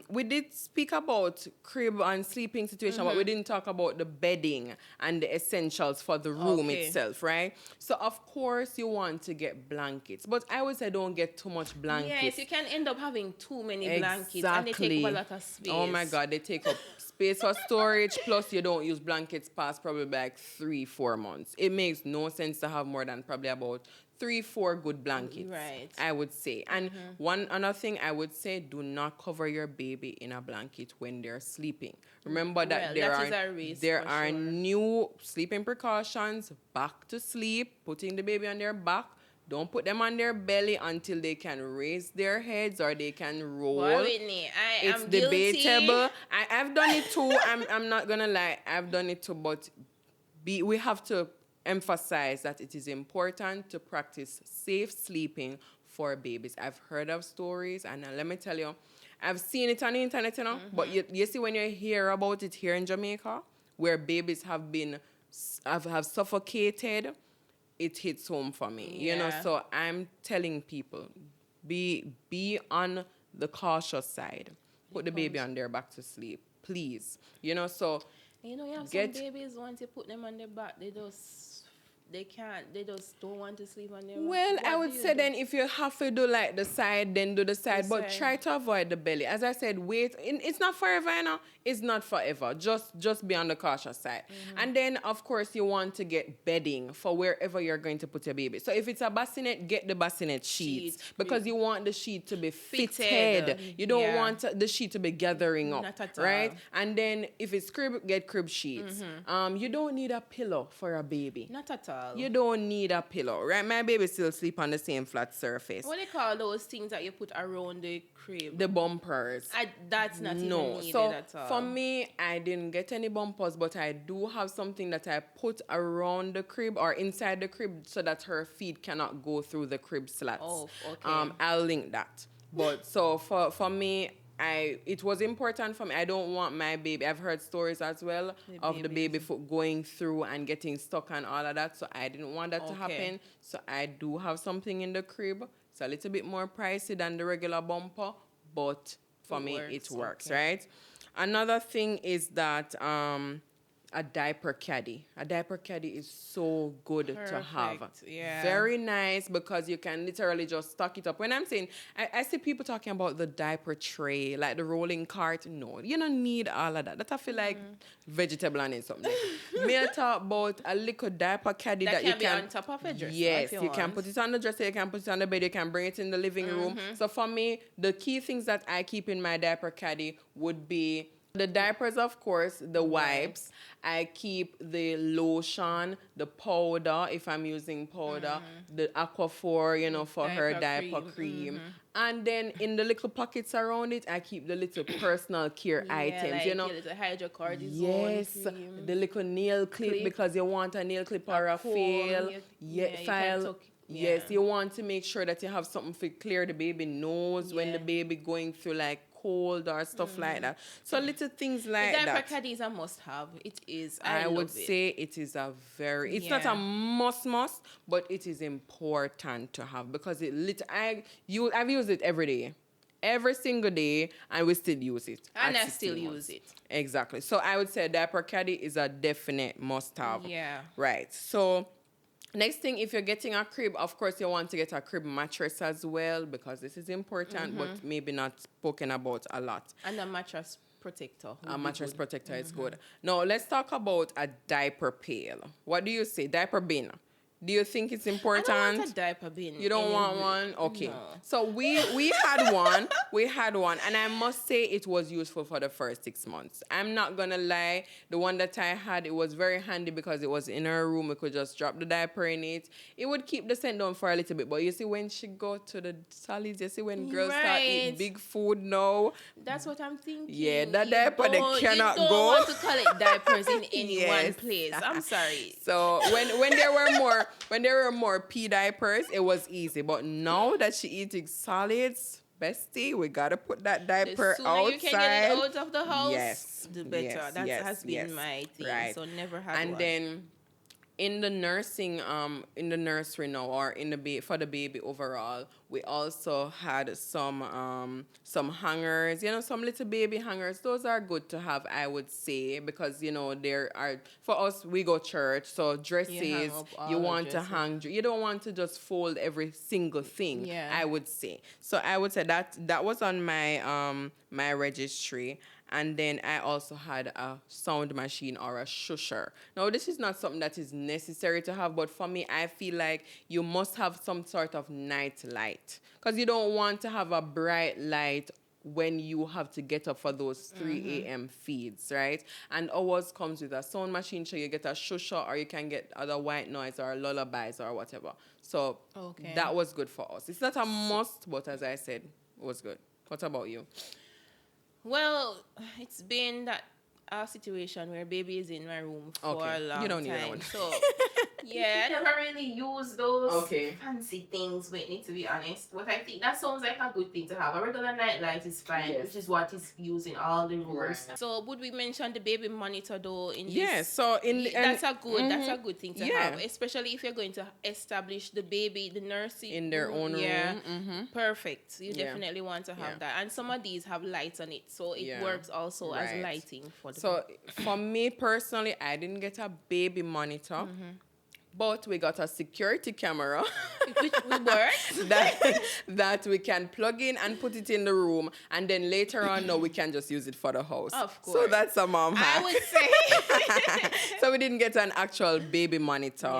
we did speak about crib and sleeping situation, but we didn't talk about the bedding and the essentials for the room Okay. itself, right? So, of course, you want to get blankets, but I would say don't get too much blankets. Yes, you can end up having too many blankets and they take up a lot of space. Oh my God, they take up space for storage, plus you don't use blankets past probably like 3-4 months. It makes no sense to have more than probably about 3-4 good blankets. Right. I would say. And another thing I would say, do not cover your baby in a blanket when they're sleeping. Remember that Well, that is a risk, there for are sure. new sleeping precautions. Back to sleep, putting the baby on their back. Don't put them on their belly until they can raise their heads or they can roll. Boy, Whitney, It's am guilty. debatable. I've done it too. I'm not gonna lie. I've done it too, but we have to emphasize that it is important to practice safe sleeping for babies. I've heard of stories, and let me tell you, I've seen it on the internet, but you see when you hear about it here in Jamaica, where babies have suffocated, it hits home for me. Yeah. So I'm telling people, be on the cautious side. Put the baby on their back to sleep, please. So You have some Get- babies, once you put them on their back, they just don't want to sleep on their well, back. I What would do you say do? then if you have to do like the side, then do the side. The But side. try to avoid the belly. As I said, wait. It's not forever, It's not forever. Just be on the cautious side. And then, of course, you want to get bedding for wherever you're going to put your baby. So if it's a bassinet, get the bassinet sheets. Sheets. Because you want the sheet to be Fitted. fitted. You don't Yeah. want the sheet to be gathering up. Not at all. Right? And then if it's crib, get crib sheets. You don't need a pillow for a baby. Not at all. You don't need a pillow, right? My baby still sleep on the same flat surface. What do you call those things that you put around the crib? The bumpers. That's not even needed So at all. for me, I didn't get any bumpers, but I do have something that I put around the crib or inside the crib so that her feet cannot go through the crib slats. Oh, okay. I'll link that. But so for me, it was important for me. I don't want my baby. I've heard stories as well of the baby foot going through and getting stuck and all of that. So I didn't want that to happen. So I do have something in the crib. It's a little bit more pricey than the regular bumper, but for me it works, right? Another thing is that a diaper caddy. A diaper caddy is so good to have. Yeah. Very nice because you can literally just stock it up. When I'm saying, I see people talking about the diaper tray, like the rolling cart. No, you don't need all of that. That I feel like vegetable and something. Me talk about a little diaper caddy that you can be on top of a dresser. Yes, you can put it on the dresser, you can put it on the bed, you can bring it in the living room. So for me, the key things that I keep in my diaper caddy would be the diapers, of course, the wipes. I keep the lotion, the powder, if I'm using powder, the Aquaphor, for her diaper cream. And then in the little pockets around it, I keep the little personal care items, like your little hydrocortisone cream. The little nail clip because you want a nail clip or a file. Yes, you want to make sure that you have something to clear the baby nose when the baby going through like cold or stuff like that. So little things like that. The diaper caddy is a must-have. It is. I would say it is a very. It's not a must, but it is important to have because I've used it every day. Every single day, and we still use it. And I still use it. Exactly. So I would say diaper caddy is a definite must-have. Yeah. Right. So next thing, if you're getting a crib, of course, you want to get a crib mattress as well because this is important, but maybe not spoken about a lot. And a mattress protector. A mattress protector is good. Now, let's talk about a diaper pail. What do you say? Diaper bin. Do you think it's important? I don't want a diaper bin. You don't want one? Okay. No. So we had one. We had one. And I must say it was useful for the first 6 months. I'm not going to lie. The one that I had, it was very handy because it was in her room. We could just drop the diaper in it. It would keep the scent down for a little bit. But you see, when she go to the solids, you see when girls start eating big food now. That's what I'm thinking. Yeah, that diaper, they cannot go. You don't want to collect diapers in any one place. I'm sorry. So when there were more pee diapers, it was easy. But now that she eating solids, bestie, we gotta put that diaper outside. The sooner you can get it out of the house, the better. That has been my thing. Right. So never had one. And then in the nursery now, or for the baby overall, we also had some hangers, some little baby hangers. Those are good to have, I would say, because there are, for us, we go church, so dresses you want to hang. You don't want to just fold every single thing. Yeah. I would say. So I would say that was on my my registry. And then I also had a sound machine or a shusher. Now, this is not something that is necessary to have, but for me, I feel like you must have some sort of night light. Because you don't want to have a bright light when you have to get up for those 3 a.m. feeds, right? And ours comes with a sound machine, so you get a shusher, or you can get other white noise or lullabies or whatever. So that was good for us. It's not a must, but as I said, it was good. What about you? Well, it's been a situation where baby is in my room for a long time. You don't need that one. So, I never really use those fancy things, Whitney, to be honest. But I think that sounds like a good thing to have. A regular night light is fine, which is what is used in all the rooms. Right. So, would we mention the baby monitor though? So that's a good thing to have, especially if you're going to establish the baby, the nursing in their own room. Yeah, perfect. You definitely want to have that, and some of these have lights on it, so it works also as lighting for the. So for me personally, I didn't get a baby monitor. But we got a security camera which works that we can plug in and put it in the room, and then later on, we can just use it for the house. Of course. So that's a mom hack. I would say. So we didn't get an actual baby monitor,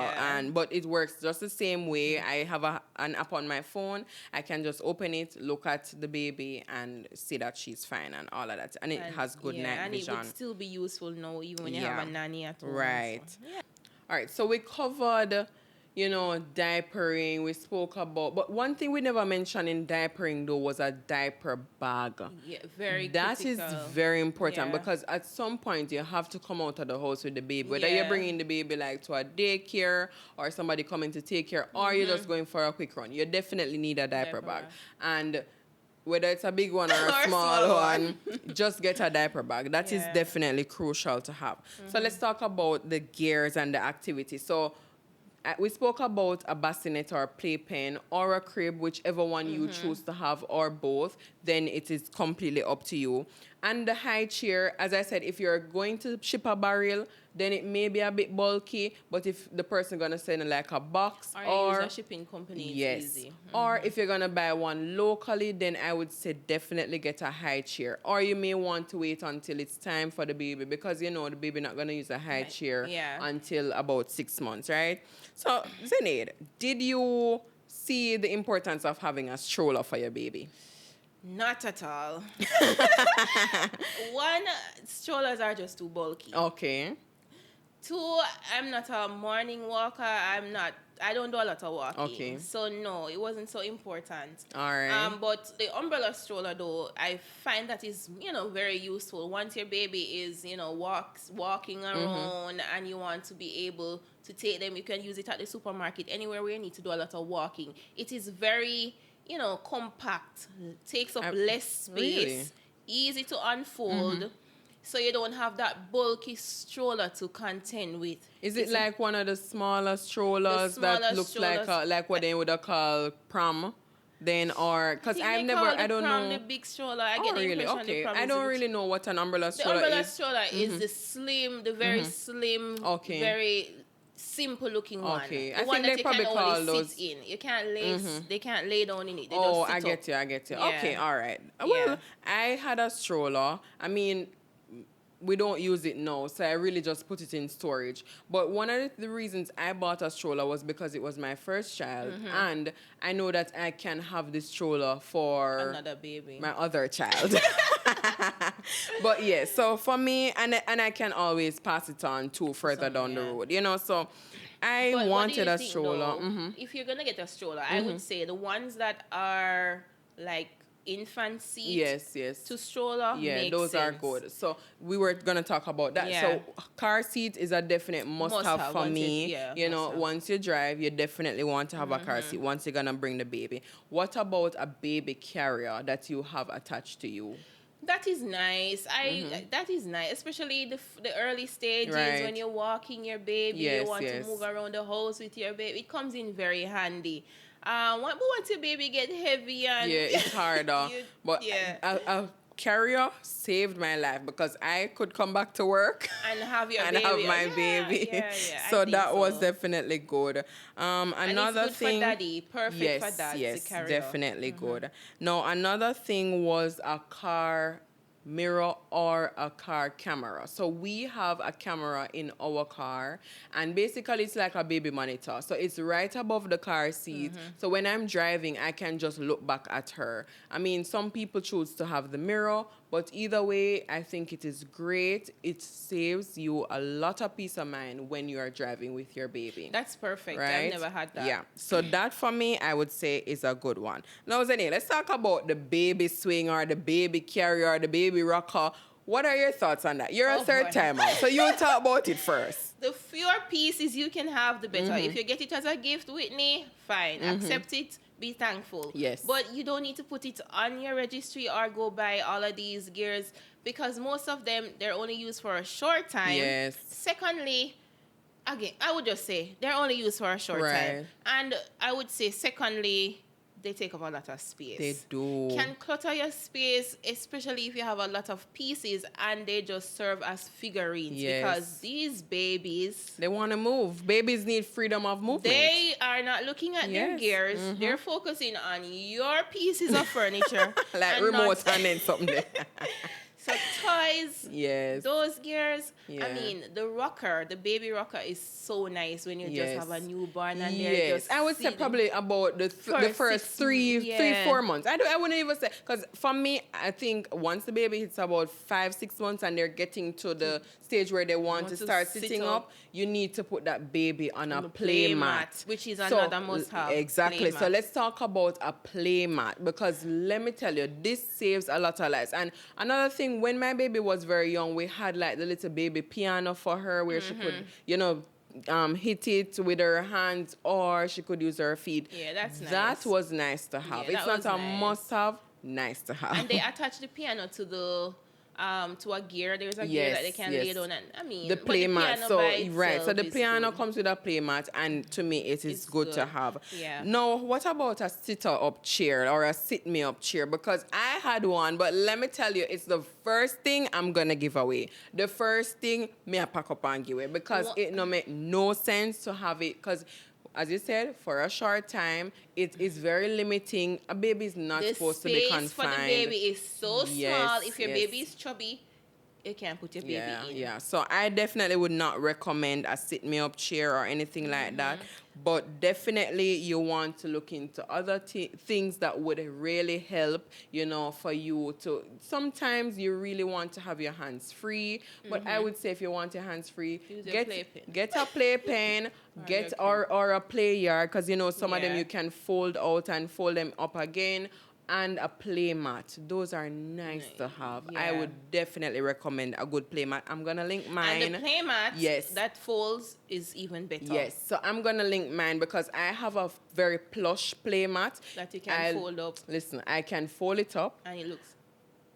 but it works just the same way. I have an app on my phone. I can just open it, look at the baby, and see that she's fine and all of that. And it has good night vision. And it would still be useful now, even when you have a nanny at home. Right. So, all right, so we covered, diapering. We spoke about, but one thing we never mentioned in diapering though was a diaper bag. Yeah, very That critical. is very important because at some point you have to come out of the house with the baby. Whether you're bringing the baby like to a daycare or somebody coming to take care, or you're just going for a quick run. You definitely need a diaper bag. And whether it's a big one or a Or a small small one, just get a diaper bag. That is Yeah. definitely crucial to have. So let's talk about the gears and the activity. So we spoke about a bassinet or a playpen or a crib, whichever one you choose to have, or both. Then it is completely up to you. And the high chair, as I said, if you're going to ship a barrel, then it may be a bit bulky. But if the person gonna send like a box or use a shipping company, yes, it's easy. or if you're gonna buy one locally, then I would say definitely get a high chair. Or you may want to wait until it's time for the baby, because you know the baby not gonna use a high Right. chair Yeah. until about 6 months, right? So Zenaide, did you see the importance of having a stroller for your baby? Not at all. One, strollers are just too bulky. Okay. Two, I'm not a morning walker. I don't do a lot of walking. Okay. So no, it wasn't so important. All right. But the umbrella stroller though, I find that is, very useful. Once your baby is, walking around and you want to be able to take them, you can use it at the supermarket, anywhere where you need to do a lot of walking. It is very, compact, takes up less space, really? easy to unfold. So you don't have that bulky stroller to contend with. Is it like one of the smaller strollers that looks like what they would have called pram? Then, or because I don't know. The big stroller. I get the really? impression Okay. the pram I is don't really know what an umbrella the stroller umbrella is. stroller is the slim, the very slim, Okay. very simple looking one. Okay. The I one think that they you probably can call only those. sit in. You can't lay. They can't lay down in it. They Oh, just sit I get you. Yeah. Okay, all right. Yeah. Well, I had a stroller. I mean, we don't use it now, so I really just put it in storage. But one of the reasons I bought a stroller was because it was my first child, and I know that I can have this stroller for Another baby. my other child. But yeah, so for me, and I can always pass it on to further down the road, So I But what do wanted you a think, stroller. though, if you're gonna get a stroller, I would say the ones that are like infant seat Yes. to stroller. Yeah, makes those are sense. good. So we were gonna talk about that. Yeah. So car seat is a definite must-have for once me. must-have. Once you drive, you definitely want to have a car seat once you're gonna bring the baby. What about a baby carrier that you have attached to you? That is nice. That is nice, especially the early stages Right. when you're walking your baby. Yes, you want yes. to move around the house with your baby. It comes in very handy. Once your baby get heavy and Yeah, it's harder. But yeah. a carrier saved my life because I could come back to work and have your and baby. have my baby. Yeah, So I think that was so. definitely good. And Another it's good thing. for daddy. Perfect for dad Yes, to carry definitely good. Now, another thing was a car mirror or a car camera. So we have a camera in our car, and basically it's like a baby monitor. So it's right above the car seat. So when I'm driving, I can just look back at her. I mean, some people choose to have the mirror, but either way, I think it is great. It saves you a lot of peace of mind when you are driving with your baby. That's perfect. Right? I've never had that. Yeah. So that for me, I would say is a good one. Now, Zenaide, let's talk about the baby swing or the baby carrier or the baby rocker. What are your thoughts on that? You're a third timer, so you talk about it first. The fewer pieces you can have, the better. If you get it as a gift, Whitney, fine. Accept it. Be thankful. Yes. But you don't need to put it on your registry or go buy all of these gears because most of them, they're only used for a short time. Yes. Secondly, again, I would just say they're only used for a short time. And I would say, secondly, they take up a lot of space. They do. Can clutter your space, especially if you have a lot of pieces and they just serve as figurines. Yes. Because these babies, They want to move. Babies need freedom of movement. they are not looking at their Yes. gears. They're focusing on your pieces of furniture. like and remote not- and then something there. So toys, Yes. those gears. Yeah. I mean, the rocker, the baby rocker is so nice when you just have a newborn and they're Yes, just I would say sitting. probably about the First first 6 3, 4 months. I wouldn't even say, because for me, I think once the baby hits about 5, 6 months and they're getting to the stage where they want to start sit sitting up. up, you need to put that baby on a play mat. which is another must-have. Exactly. play So mat. let's talk about a play mat, because let me tell you, this saves a lot of lives. And another thing, when my baby was very young, we had like the little baby piano for her where she could, hit it with her hands or she could use her feet. Yeah, that's nice. That was nice to have. Yeah, It's that not was a nice. must-have. nice to have. And they attach the piano to a gear. There's a gear that they can lay down, and I mean the play mat. So right, so the piano good. comes with a play mat, and to me it is It's good to have. Yeah. Now, what about a sitter up chair or a sit me up chair? Because I had one, but let me tell you, it's the first thing I'm gonna give away. The first thing me I pack up and give away because it no make no sense to have it because. As you said, for a short time, it is very limiting. A baby is not supposed to be confined. The space for the baby is so small. If your baby is chubby, you can't put your baby in. Yeah. So I definitely would not recommend a sit-me-up chair or anything like that. But definitely you want to look into other things that would really help, for you to... Sometimes you really want to have your hands free. But I would say if you want your hands free, get a playpen, or a play yard. Because, some of them you can fold out and fold them up again. And a play mat. Those are nice to have. Yeah. I would definitely recommend a good play mat. I'm going to link mine. And the play mat that folds is even better. Yes. So I'm going to link mine because I have a very plush play mat. That you can fold up. Listen, I can fold it up. And it looks...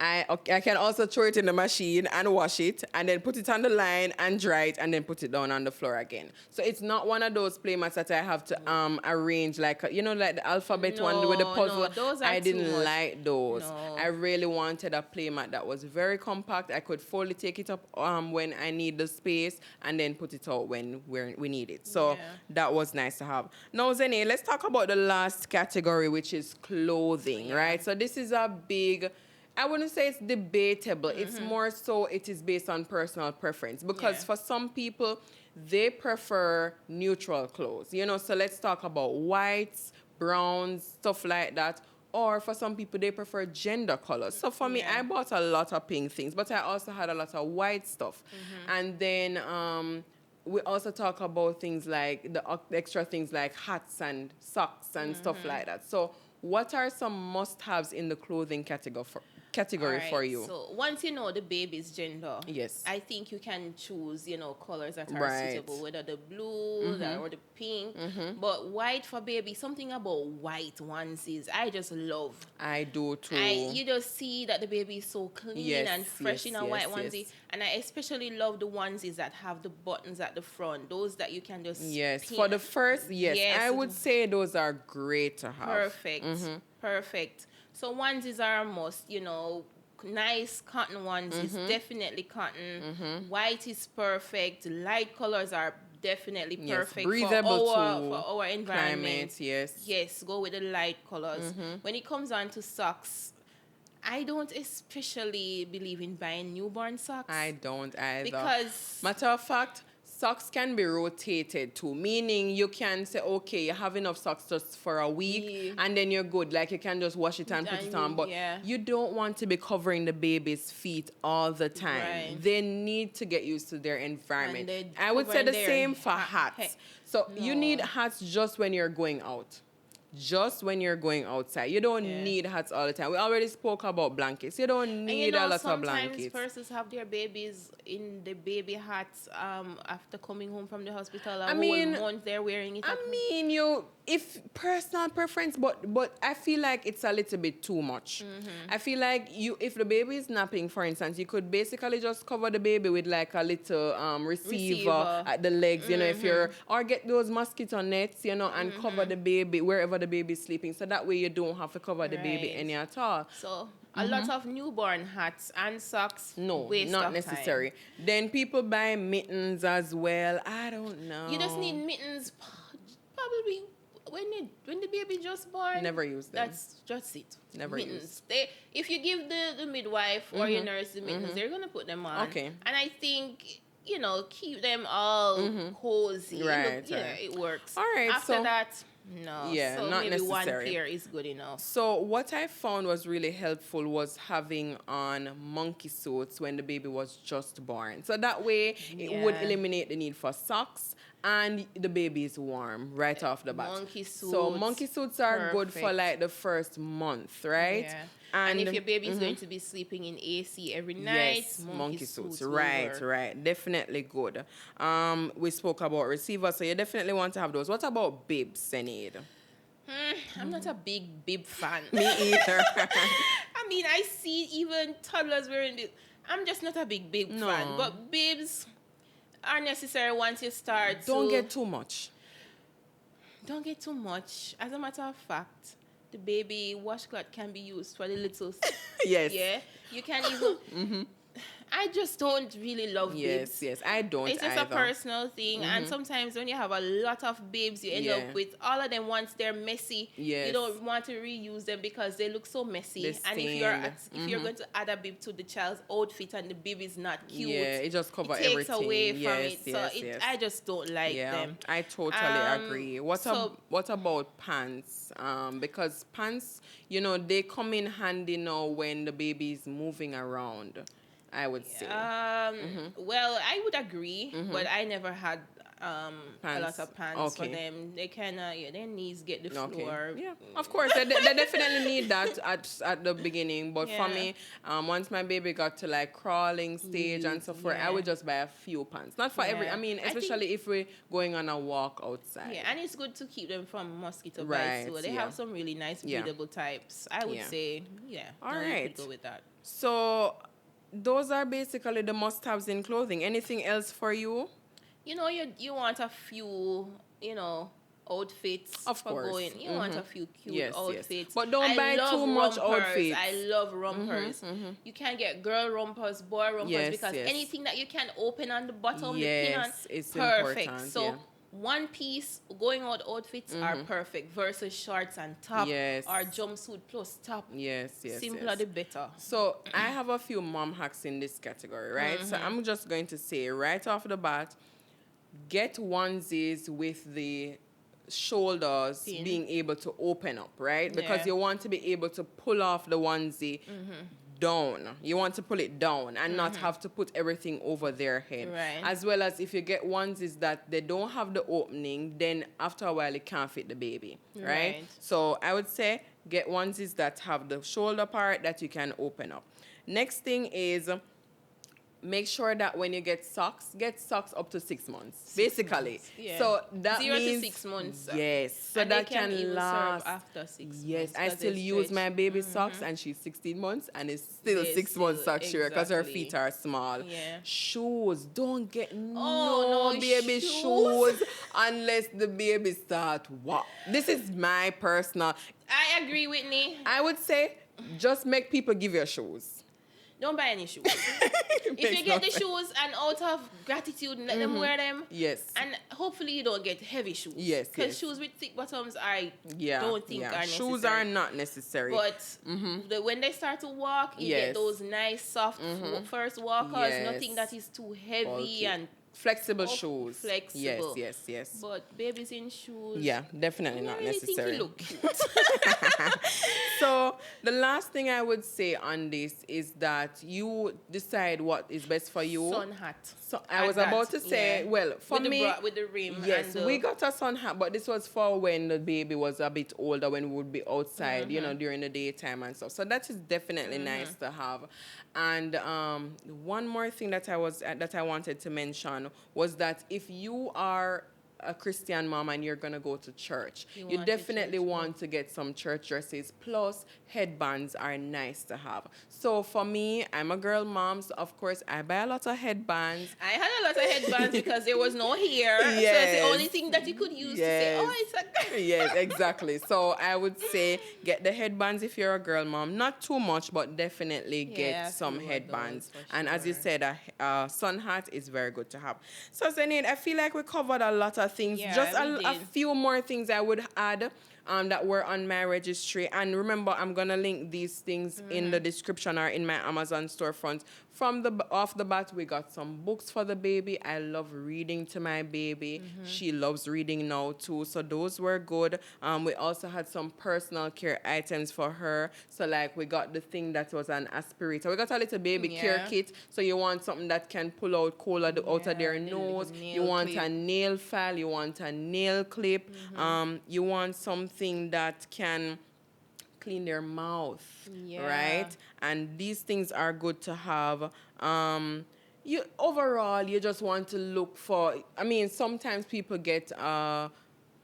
I can also throw it in the machine and wash it and then put it on the line and dry it and then put it down on the floor again. So it's not one of those play mats that I have to arrange like like the alphabet one with the puzzle. No, those are I didn't too much. like those. No. I really wanted a play mat that was very compact. I could fully take it up when I need the space and then put it out when we need it. So that was nice to have. Now, Zenaide, let's talk about the last category, which is clothing, right? So this is a big... I wouldn't say it's debatable. It's more so it is based on personal preference. Because for some people, they prefer neutral clothes. So let's talk about whites, browns, stuff like that. Or for some people, they prefer gender colors. So for me, I bought a lot of pink things. But I also had a lot of white stuff. And then... we also talk about things like the extra things like hats and socks and stuff like that. So what are some must-haves in the clothing category for you? So once you know the baby's gender, I think you can choose, colors that are suitable, whether the blue or the pink. But white for baby, something about white onesies, I just love. I do too. You just see that the baby is so clean and fresh in a white onesie. And I especially love the onesies that have the buttons at the front. Those that you can just pin. For the first, I would say those are great to have. Perfect. Perfect. So onesies are a must, nice cotton onesies, definitely cotton. White is perfect. Light colors are definitely perfect breathable for our environment. Climate, Yes, go with the light colors. When it comes on to socks, I don't especially believe in buying newborn socks. I don't either. Because... Matter of fact, socks can be rotated too, meaning you can say, okay, you have enough socks just for a week and then you're good. Like you can just wash it and put it on. But you don't want to be covering the baby's feet all the time. Right. They need to get used to their environment. I would say the same for hats. So you need hats just when you're going out. Just when you're going outside. You don't need hats all the time. We already spoke about blankets. You don't need a lot of blankets. Sometimes persons have their babies in the baby hats after coming home from the hospital. A whole month they're wearing it. If personal preference, but I feel like it's a little bit too much. I feel like if the baby is napping, for instance, you could basically just cover the baby with like a little receiver at the legs, or get those mosquito nets, and cover the baby wherever the baby is sleeping. So that way you don't have to cover the baby any at all. So a lot of newborn hats and socks. No, not necessary. Time. Then people buy mittens as well. I don't know. You just need mittens probably when the baby just born. Never use them. That's just it. Never mittens. If you give the midwife or your nurse the mittens, they're gonna put them on. Okay. And I think keep them all cozy. Right. It works. All right. After that. No. Yeah, so not maybe necessary. One pair is good enough. So what I found was really helpful was having on monkey suits when the baby was just born. So that way it would eliminate the need for socks and the baby is warm right off the bat. Monkey suits. So monkey suits are good for like the first month, right? Yeah. And if your baby is going to be sleeping in AC every night, monkey suits. Right. Definitely good. We spoke about receivers, so you definitely want to have those. What about bibs, Zenaide? I'm not a big bib fan. Me either. I mean, I see even toddlers wearing bibs. I'm just not a big bib No. fan. But bibs are necessary once you start. Don't get too much. Don't get too much. As a matter of fact, the baby washcloth can be used for the little. Yes. Yeah. You can even. I just don't really love bibs. Yes, I don't It's just either. a personal thing, and sometimes when you have a lot of bibs, you end up with all of them. Once they're messy, you don't want to reuse them because they look so messy. And if you're going to add a bib to the child's outfit and the bib is not cute, it just covers it takes everything. away from it. So I just don't like them. I totally agree. What about pants? Because pants, they come in handy now when the baby is moving around, I would say. Well, I would agree, but I never had a lot of pants for them. They kind of, their knees get the floor. Yeah, of course. They definitely need that at the beginning. But for me, once my baby got to like crawling stage and so forth, I would just buy a few pants. Not for every, especially if we're going on a walk outside. Yeah, and it's good to keep them from mosquito bites. So they have some really nice breathable types. I would say, all right, go with that. So those are basically the must-haves in clothing. Anything else for you? You want a few, outfits. Of course. Going. You want a few cute outfits. Yes. But don't buy too much outfits. I love rompers. You can get girl rompers, boy rompers, because anything that you can open on the bottom, the pin on, it's perfect. Important, so one piece going out outfits are perfect versus shorts and top or jumpsuit plus top. Yes. Simpler the better. So I have a few mom hacks in this category, right? So I'm just going to say right off the bat, get onesies with the shoulders being able to open up, right? Because you want to be able to pull off the onesie down. You want to pull it down and not have to put everything over their head. Right. As well as if you get onesies that they don't have the opening, then after a while it can't fit the baby, right? So I would say get onesies that have the shoulder part that you can open up. Next thing is make sure that when you get socks up to 6 months, basically. Yeah. So that 0 means, to 6 months. Yes. So and that they can even last. serve after 6 months. Yes, I still use my baby socks and she's 16 months and it's still 6 months socks sure because her feet are small. Yeah. Shoes. Don't get no baby shoes unless the baby start walk. This is my personal. I agree, Whitney. I would say just make people give you shoes. Don't buy any shoes. If you get the shoes and out of gratitude, let them wear them. Yes. And hopefully you don't get heavy shoes. Yes. Because shoes with thick bottoms, I don't think are necessary. Shoes are not necessary. But when they start to walk, you get those nice, soft first walkers. Nothing that is too heavy and flexible shoes. Flexible. Yes. But babies in shoes. Yeah, definitely not really necessary. Think you look cute. So the last thing I would say on this is that you decide what is best for you. Sun hat. So I was about to say, well, for me, with the rim. yes, and we got a sun hat, but this was for when the baby was a bit older, when we would be outside, during the daytime and stuff. So that is definitely nice to have. And one more thing that I wanted to mention was that if you are a Christian mom and you're going to go to church, you definitely want to get some church dresses. Plus, headbands are nice to have. So for me, I'm a girl mom, so of course I buy a lot of headbands. I had a lot of headbands because there was no hair. Yes. So it's the only thing that you could use to say, oh, it's a girl. Yes, exactly. So I would say get the headbands if you're a girl mom. Not too much, but definitely get some headbands. And as you said, a sun hat is very good to have. So Zenaide, I feel like we covered a lot of things. Yeah, just a few more things I would add that were on my registry. And remember, I'm going to link these things in the description or in my Amazon storefront. Off the bat, we got some books for the baby. I love reading to my baby. She loves reading now too. So those were good. We also had some personal care items for her. So like we got the thing that was an aspirator. We got a little baby care kit. So you want something that can pull out coal out of their nose. You want a nail file. You want a nail clip. You want something that can clean their mouth, right? And these things are good to have. You just want to look for, sometimes people get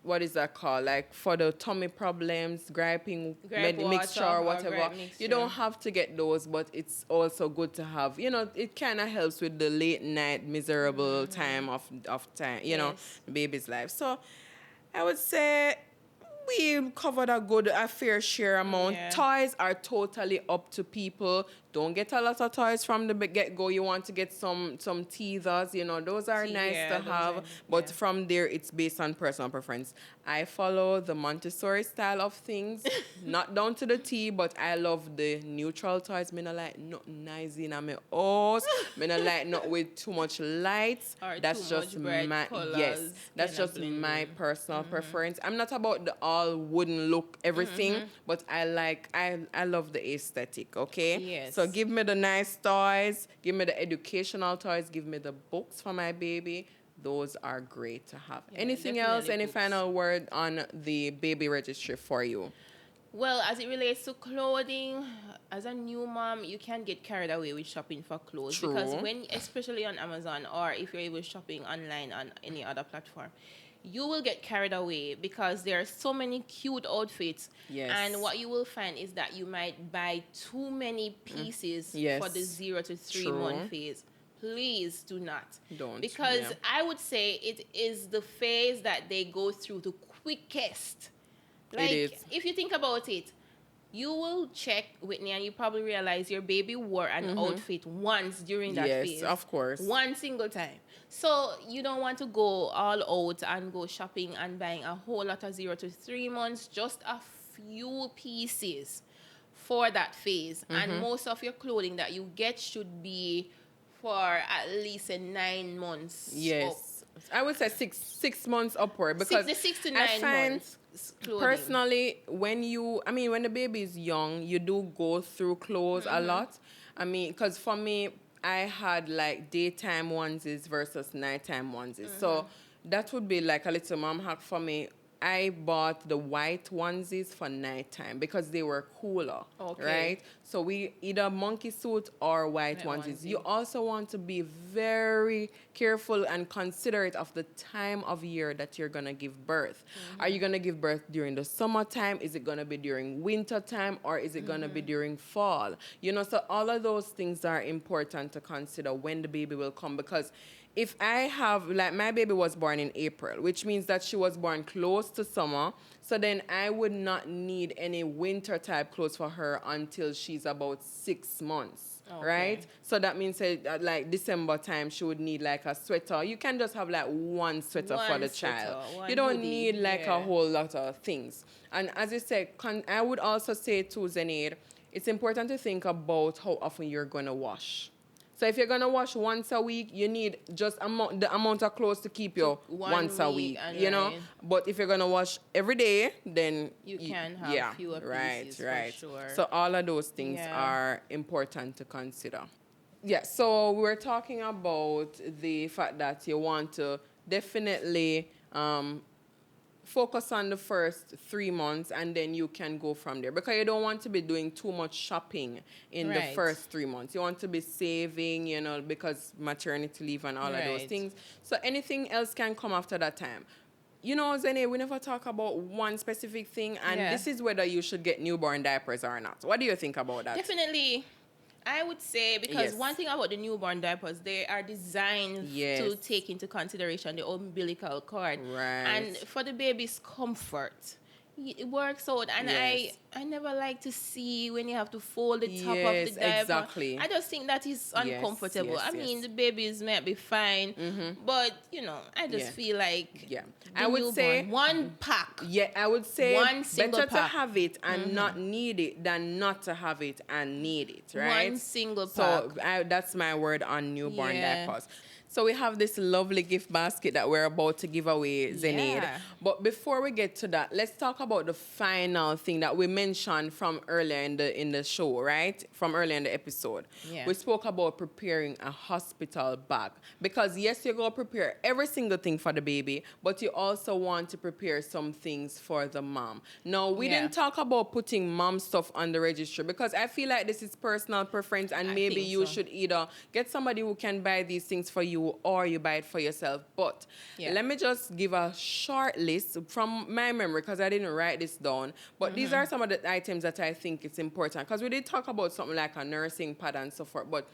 what is that called? Like for the tummy problems, griping mixture or whatever. Mixture. You don't have to get those, but it's also good to have. You know, it kind of helps with the late night miserable time of time. You know, baby's life. So I would say we covered a fair share amount. Yeah. Toys are totally up to people. Don't get a lot of toys from the get-go. You want to get some teethers, you know, those are nice to have. But from there, it's based on personal preference. I follow the Montessori style of things, not down to the T, but I love the neutral toys. Me not like nothing nice in my house. Me not like not with too much lights. Or that's too just much bright my colors that's just my personal preference. I'm not about the all wooden look everything, but I love the aesthetic. Okay. Yes. So give me the nice toys, give me the educational toys, give me the books for my baby. Those are great to have. Yeah, Anything else? Any books. final word on the baby registry for you? Well, as it relates to clothing, as a new mom, you can get carried away with shopping for clothes. True. Because especially on Amazon, or if you're able shopping online on any other platform, you will get carried away because there are so many cute outfits. Yes. And what you will find is that you might buy too many pieces for the 0 to 3 month phase. Please do not. Don't. Because I would say it is the phase that they go through the quickest. Like, it is. if you think about it, you will check, Whitney, and you probably realize your baby wore an outfit once during that phase. Yes, of course. One single time. So you don't want to go all out and go shopping and buying a whole lot of 0 to 3 months, just a few pieces for that phase. And most of your clothing that you get should be for at least 9 months. Yes. I would say six months upward, because 6 to 9 months. Clothing. Personally, when the baby is young, you do go through clothes a lot. I mean, because for me, I had like daytime onesies versus nighttime onesies. So that would be like a little mom hack for me. I bought the white onesies for nighttime because they were cooler, right? So we either monkey suit or white onesies. You also want to be very careful and considerate of the time of year that you're going to give birth. Are you going to give birth during the summertime? Is it going to be during winter time? Or is it going to be during fall? You know, so all of those things are important to consider when the baby will come, because if I have, like, my baby was born in April, which means that she was born close to summer. So then I would not need any winter type clothes for her until she's about 6 months, right? So that means like December time, she would need like a sweater. You can just have like one sweater for the child. You don't need like a whole lot of things. And as you said, I would also say to Zenaide, it's important to think about how often you're going to wash. So if you're going to wash once a week, you need just the amount of clothes to keep you once a week, you know? But if you're going to wash every day, then you can have fewer pieces, for sure. So all of those things are important to consider. Yeah, so we were talking about the fact that you want to definitely focus on the first 3 months, and then you can go from there, because you don't want to be doing too much shopping in the first 3 months. You want to be saving, you know, because maternity leave and all of those things. So anything else can come after that time. You know, Zenaide, we never talk about one specific thing, and this is whether you should get newborn diapers or not. What do you think about that? Definitely. I would say, because one thing about the newborn diapers, they are designed to take into consideration the umbilical cord. Right. And for the baby's comfort, it works out. And I never like to see when you have to fold the top of the diaper. Exactly. I just think that is uncomfortable. I mean, the babies might be fine, but, you know, I just feel like I would say one pack. Yeah, I would say one single better pack. to have it and not need it than not to have it and need it, right? One single pack. So that's my word on newborn diapers. So we have this lovely gift basket that we're about to give away, Zenaide. But before we get to that, let's talk about the final thing that we mentioned from earlier in the show, right? From earlier in the episode. We spoke about preparing a hospital bag. Because yes, you're going to prepare every single thing for the baby, but you also want to prepare some things for the mom. Now, we didn't talk about putting mom stuff on the registry, because I feel like this is personal preference, and maybe you should either get somebody who can buy these things for you you or you buy it for yourself. But let me just give a short list from my memory because I didn't write this down. But these are some of the items that I think it's important because we did talk about something like a nursing pad and so forth. But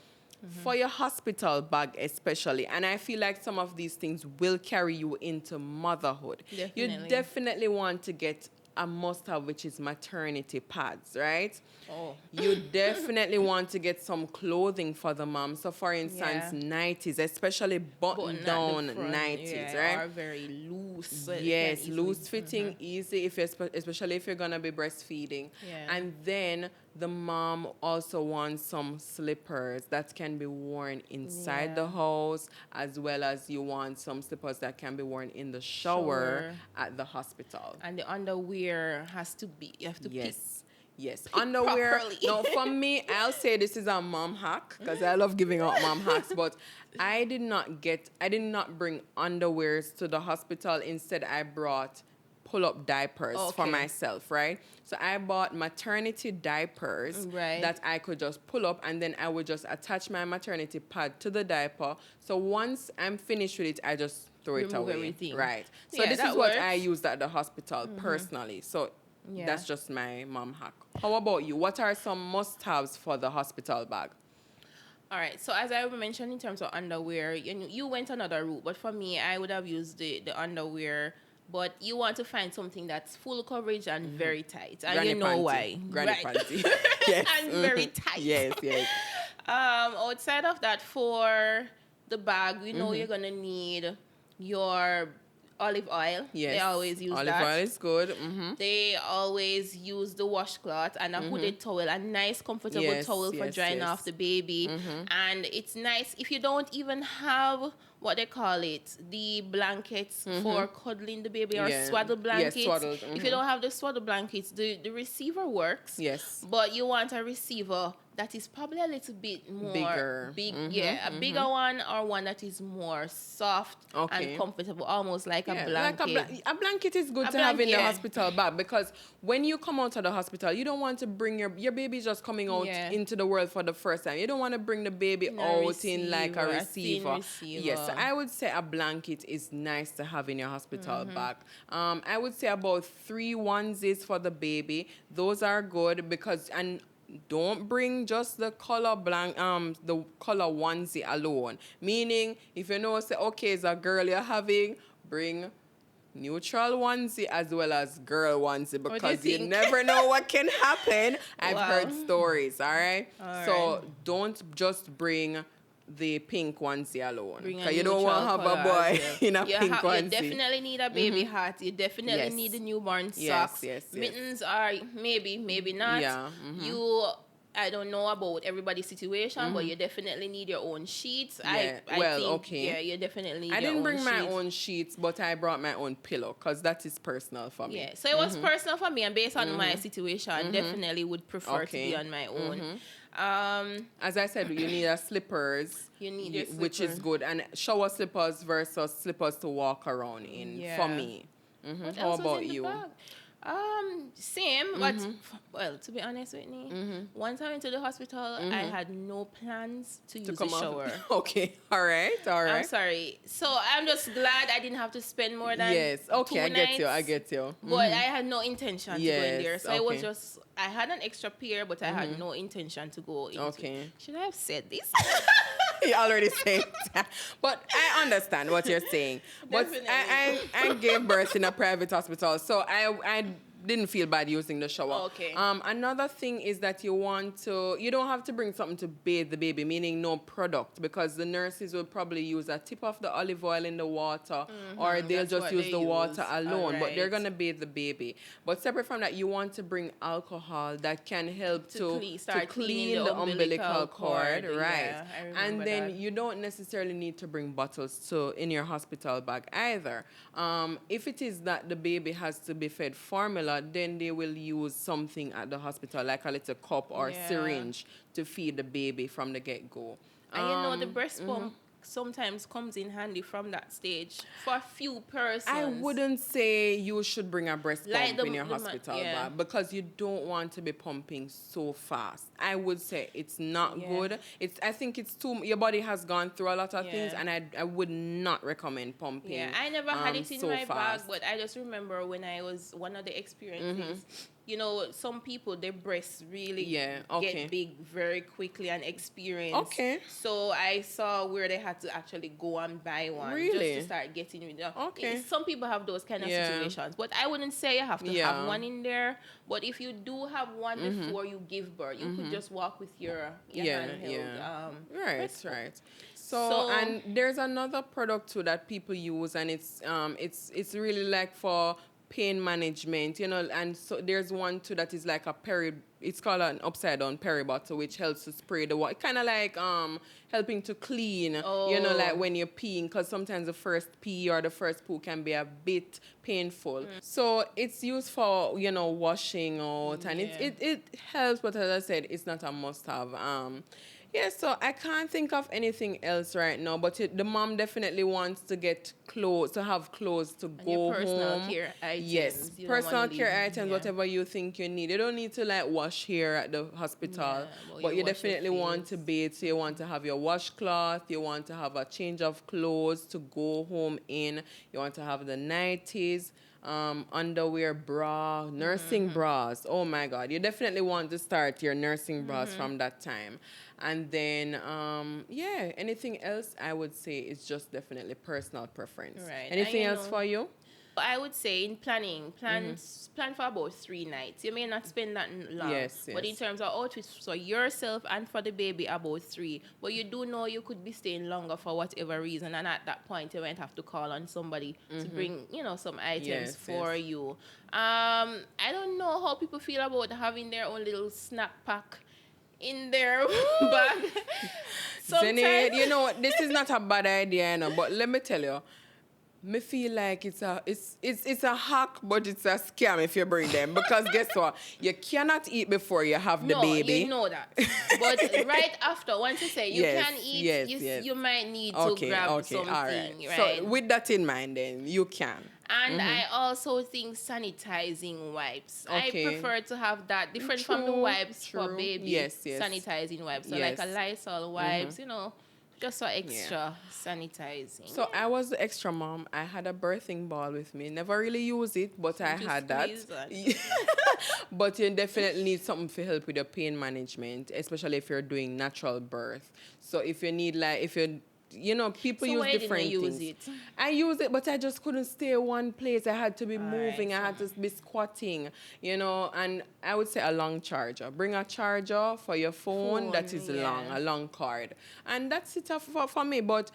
for your hospital bag especially, and I feel like some of these things will carry you into motherhood. You definitely want to get a must-have, which is maternity pads, right? Oh. You definitely want to get some clothing for the mom. So, for instance, nighties, especially button-down nighties, right? Are very loose. So yes, loose-fitting, easy, if especially if you're going to be breastfeeding. Yeah. And then the mom also wants some slippers that can be worn inside the house, as well as you want some slippers that can be worn in the shower at the hospital. And the underwear has to be, you have to pick. Yes, underwear. Properly. No, for me, I'll say this is a mom hack because I love giving out mom hacks. But I did not bring underwears to the hospital. Instead, I brought pull-up diapers for myself, right? So I bought maternity diapers that I could just pull up, and then I would just attach my maternity pad to the diaper. So once I'm finished with it, I just throw it away. Everything. Right. So this is what I used at the hospital personally. So that's just my mom hack. How about you? What are some must-haves for the hospital bag? All right. So as I mentioned in terms of underwear, you went another route, but for me, I would have used the underwear. But you want to find something that's full coverage and very tight. And Granny you know panty. why. Granny panty. Yes. And very tight. Yes. Outside of that, for the bag, you're going to need your olive oil. Yes. They always use olive that. Olive oil is good. They always use the washcloth and a hooded towel, a nice, comfortable towel for drying off the baby. And it's nice if you don't even have what they call it, the blankets for cuddling the baby or swaddle blankets. Yes, swaddled. If you don't have the swaddle blankets, the receiver works. Yes. But you want a receiver that is probably a little bit more bigger. A bigger one, or one that is more soft and comfortable, almost like a blanket. A blanket is good to have in the hospital bag because when you come out of the hospital, you don't want to bring your baby just coming out into the world for the first time. You don't want to bring the baby out in like a receiver. Yes, so I would say a blanket is nice to have in your hospital bag. I would say about 3 onesies for the baby. Those are good because don't bring just the color onesie alone. Meaning, if you know, say, okay, it's a girl you're having, bring neutral onesie as well as girl onesie because you never know what can happen. I've heard stories, all right? So don't just bring the pink onesie alone. Because you don't want to have a boy in a pink onesie. You definitely need a baby hat. You definitely need the newborn socks. Mittens are maybe not. Yeah. I don't know about everybody's situation, but you definitely need your own sheets. Yeah. Yeah, you definitely need I your didn't own bring my sheets. own sheets, but I brought my own pillow because that is personal for me. Yeah, so it was personal for me, and based on my situation, definitely would prefer to be on my own. As I said, you need a slippers. You need your which is good, and shower slippers versus slippers to walk around in for me. How about you? Same, but well, to be honest with me, once I went to the hospital, I had no plans to use the shower. Okay, all right. I'm sorry. So I'm just glad I didn't have to spend more than 2 nights. I get you. But I had no intention to go in there, so it was just I had an extra pair, but I had no intention to go into. Okay. Should I have said this? You already said that. But I understand what you're saying. But I gave birth in a private hospital, so I didn't feel bad using the shower. Okay. Another thing is that you don't have to bring something to bathe the baby, meaning no product, because the nurses will probably use a tip of the olive oil in the water, or they'll just use the water alone, but they're going to bathe the baby. But separate from that, you want to bring alcohol that can help to clean the umbilical cord, right? Yeah, and then you don't necessarily need to bring bottles in your hospital bag either. If it is that the baby has to be fed formula, then they will use something at the hospital, like a little cup or syringe to feed the baby from the get-go. And the breast pump sometimes comes in handy from that stage for a few persons. I wouldn't say you should bring a breast Like pump in your hospital bag because you don't want to be pumping so fast. I would say it's not good. I think it's too. Your body has gone through a lot of things, and I would not recommend pumping. Yeah, I never had it in so my bag, fast. but I just remember when I was one of the experiences. You know, some people, their breasts really get big very quickly and experience. Okay. So I saw where they had to actually go and buy one just to start getting rid of. Okay. Some people have those kind of situations, but I wouldn't say you have to have one in there. But if you do have one before you give birth, you could just walk with your handheld. Right. So and there's another product too that people use, and it's really like for pain management, you know, and so there's one too that is like it's called an upside down peri bottle, which helps to spray the water, kind of like helping to clean, you know, like when you're peeing, because sometimes the first pee or the first poo can be a bit painful. So it's used for, you know, washing out, and it helps, but as I said, it's not a must-have. So I can't think of anything else right now, but the mom definitely wants to get clothes, to have clothes to go home. Personal care items. Yes, personal care items, whatever you think you need. You don't need to like wash hair at the hospital, but you definitely want to bathe. So you want to have your washcloth, you want to have a change of clothes to go home in, you want to have the nighties, underwear, bra, nursing bras. Oh my God, you definitely want to start your nursing bras from that time. And then, anything else I would say is just definitely personal preference. Right. Anything else for you? I would say in plan for about 3 nights. You may not spend that long. Yes. But in terms of outfits for yourself and for the baby, about 3. But you do know you could be staying longer for whatever reason. And at that point, you might have to call on somebody to bring, you know, some items for you. I don't know how people feel about having their own little snack pack in their bag. Zenaide, you know, this is not a bad idea, you know, but let me tell you, me feel like it's a hack, but it's a scam if you bring them. Because guess what? You cannot eat before you have the baby. You know that. But right after, once you say you can eat, you might need to grab something. All right. So with that in mind, then you can. And I also think sanitizing wipes. I prefer to have that different from the wipes for baby. Yes. Sanitizing wipes. So like a Lysol wipes, you know, just for extra sanitizing. So I was the extra mom. I had a birthing ball with me. Never really use it, but I had that. But you definitely need something to help with your pain management, especially if you're doing natural birth. So if you need you know, people use different things. Use it? I use it, but I just couldn't stay one place. I had to be moving. I had to be squatting, you know, and I would say a long charger. Bring a charger for your phone that is long, a long cord. And that's it for me. But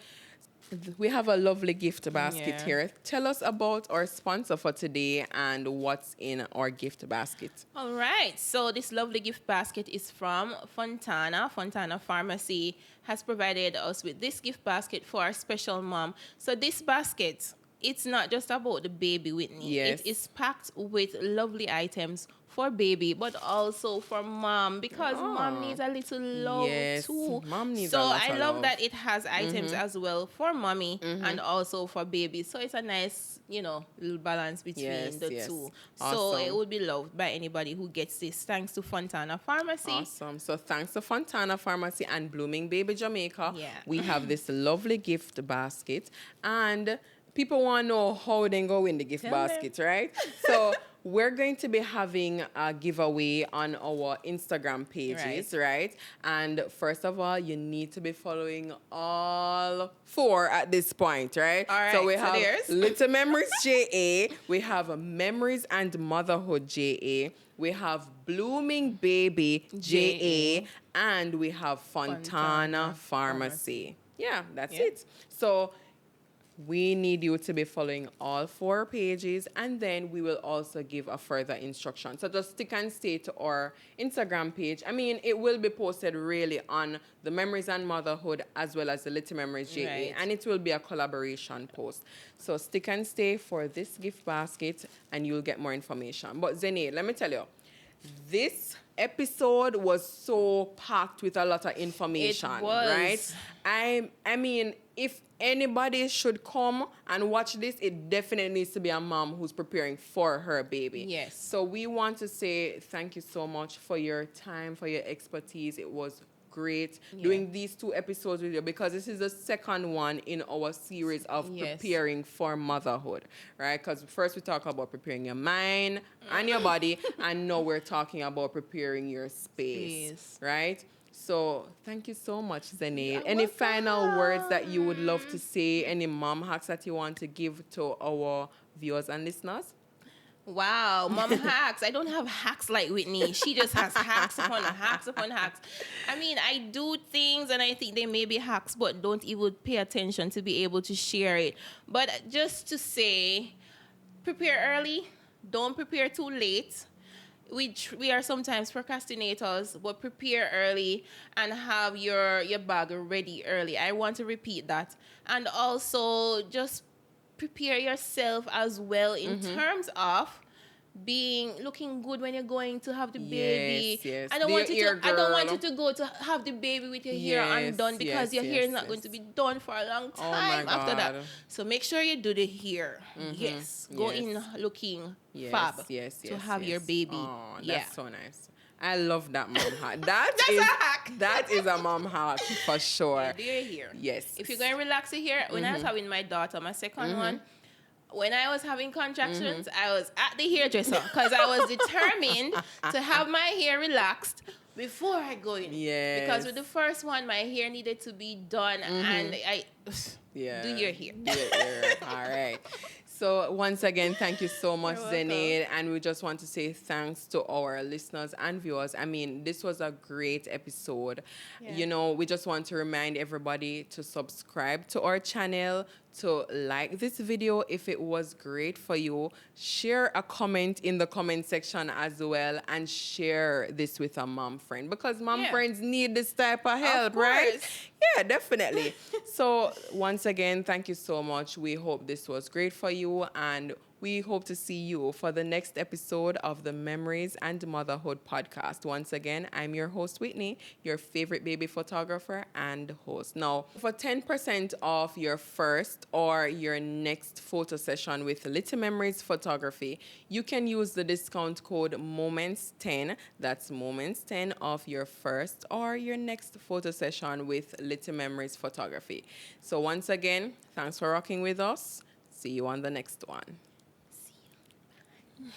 we have a lovely gift basket here. Tell us about our sponsor for today and what's in our gift basket. All right. So this lovely gift basket is from Fontana. Fontana Pharmacy has provided us with this gift basket for our special mom. So this basket, it's not just about the baby, Whitney. Yes. It is packed with lovely items for baby, but also for mom, because mom needs a little love too. Mom needs so a lot I of love that it has items as well for mommy and also for baby. So it's a nice, you know, little balance between the two. Awesome. So it would be loved by anybody who gets this. Thanks to Fontana Pharmacy. Awesome. So thanks to Fontana Pharmacy and Blooming Baby Jamaica, Yeah. we have this lovely gift basket. And people want to know how they go in the gift basket, right? So we're going to be having a giveaway on our Instagram pages, right? And first of all, you need to be following all 4 at this point, right? All right. So we have Little Memories JA, we have Memories and Motherhood JA, we have Blooming Baby JA, and we have Fontana Pharmacy. Yeah, that's it. So we need you to be following all 4 pages, and then we will also give a further instruction. So just stick and stay to our Instagram page. I mean, it will be posted really on the Memories and Motherhood as well as the Little Memories JA, and it will be a collaboration post. So stick and stay for this gift basket, and you'll get more information. But Zenaide, let me tell you, this episode was so packed with a lot of information, right? I mean, if anybody should come and watch this, it definitely needs to be a mom who's preparing for her baby. Yes. So we want to say thank you so much for your time, for your expertise. It was great doing these 2 episodes with you, because this is the second one in our series of preparing for motherhood, right? Because first we talk about preparing your mind and your body, and now we're talking about preparing your space. Right? So thank you so much, Zenaide. Any final words that you would love to say? Any mom hacks that you want to give to our viewers and listeners? Wow, mom hacks. I don't have hacks like Whitney. She just has hacks upon hacks upon hacks. I mean, I do things and I think they may be hacks, but don't even pay attention to be able to share it. But just to say, prepare early. Don't prepare too late. We are sometimes procrastinators, but prepare early and have your bag ready early. I want to repeat that. And also just prepare yourself as well in terms of looking good when you're going to have the baby. Yes. I don't want you to go to have the baby with your hair undone, because your hair is not going to be done for a long time after that. So make sure you do the hair. Go in looking fab to have your baby. Oh, that's so nice. I love that mom hack. That's a hack. That is a mom hack for sure. Do your hair. Yes. If you're going to relax your hair, when I was having my daughter, my second one, when I was having contractions, I was at the hairdresser because I was determined to have my hair relaxed before I go in. Yes. Because with the first one, my hair needed to be done, and I do your hair. Do your hair. All right. So once again, thank you so much, Zenaide. And we just want to say thanks to our listeners and viewers. I mean, this was a great episode. Yeah. You know, we just want to remind everybody to subscribe to our channel, to like this video if it was great for you, share a comment in the comment section as well, and share this with a mom friend, because mom friends need this type of help, right? Yeah, definitely. So once again, thank you so much. We hope this was great for you, and we hope to see you for the next episode of the Memories and Motherhood podcast. Once again, I'm your host, Whitney, your favorite baby photographer and host. Now, for 10% off your first or your next photo session with Little Memories Photography, you can use the discount code MOMENTS10. That's MOMENTS10 off your first or your next photo session with Little Memories Photography. So once again, thanks for rocking with us. See you on the next one. See you. Bye.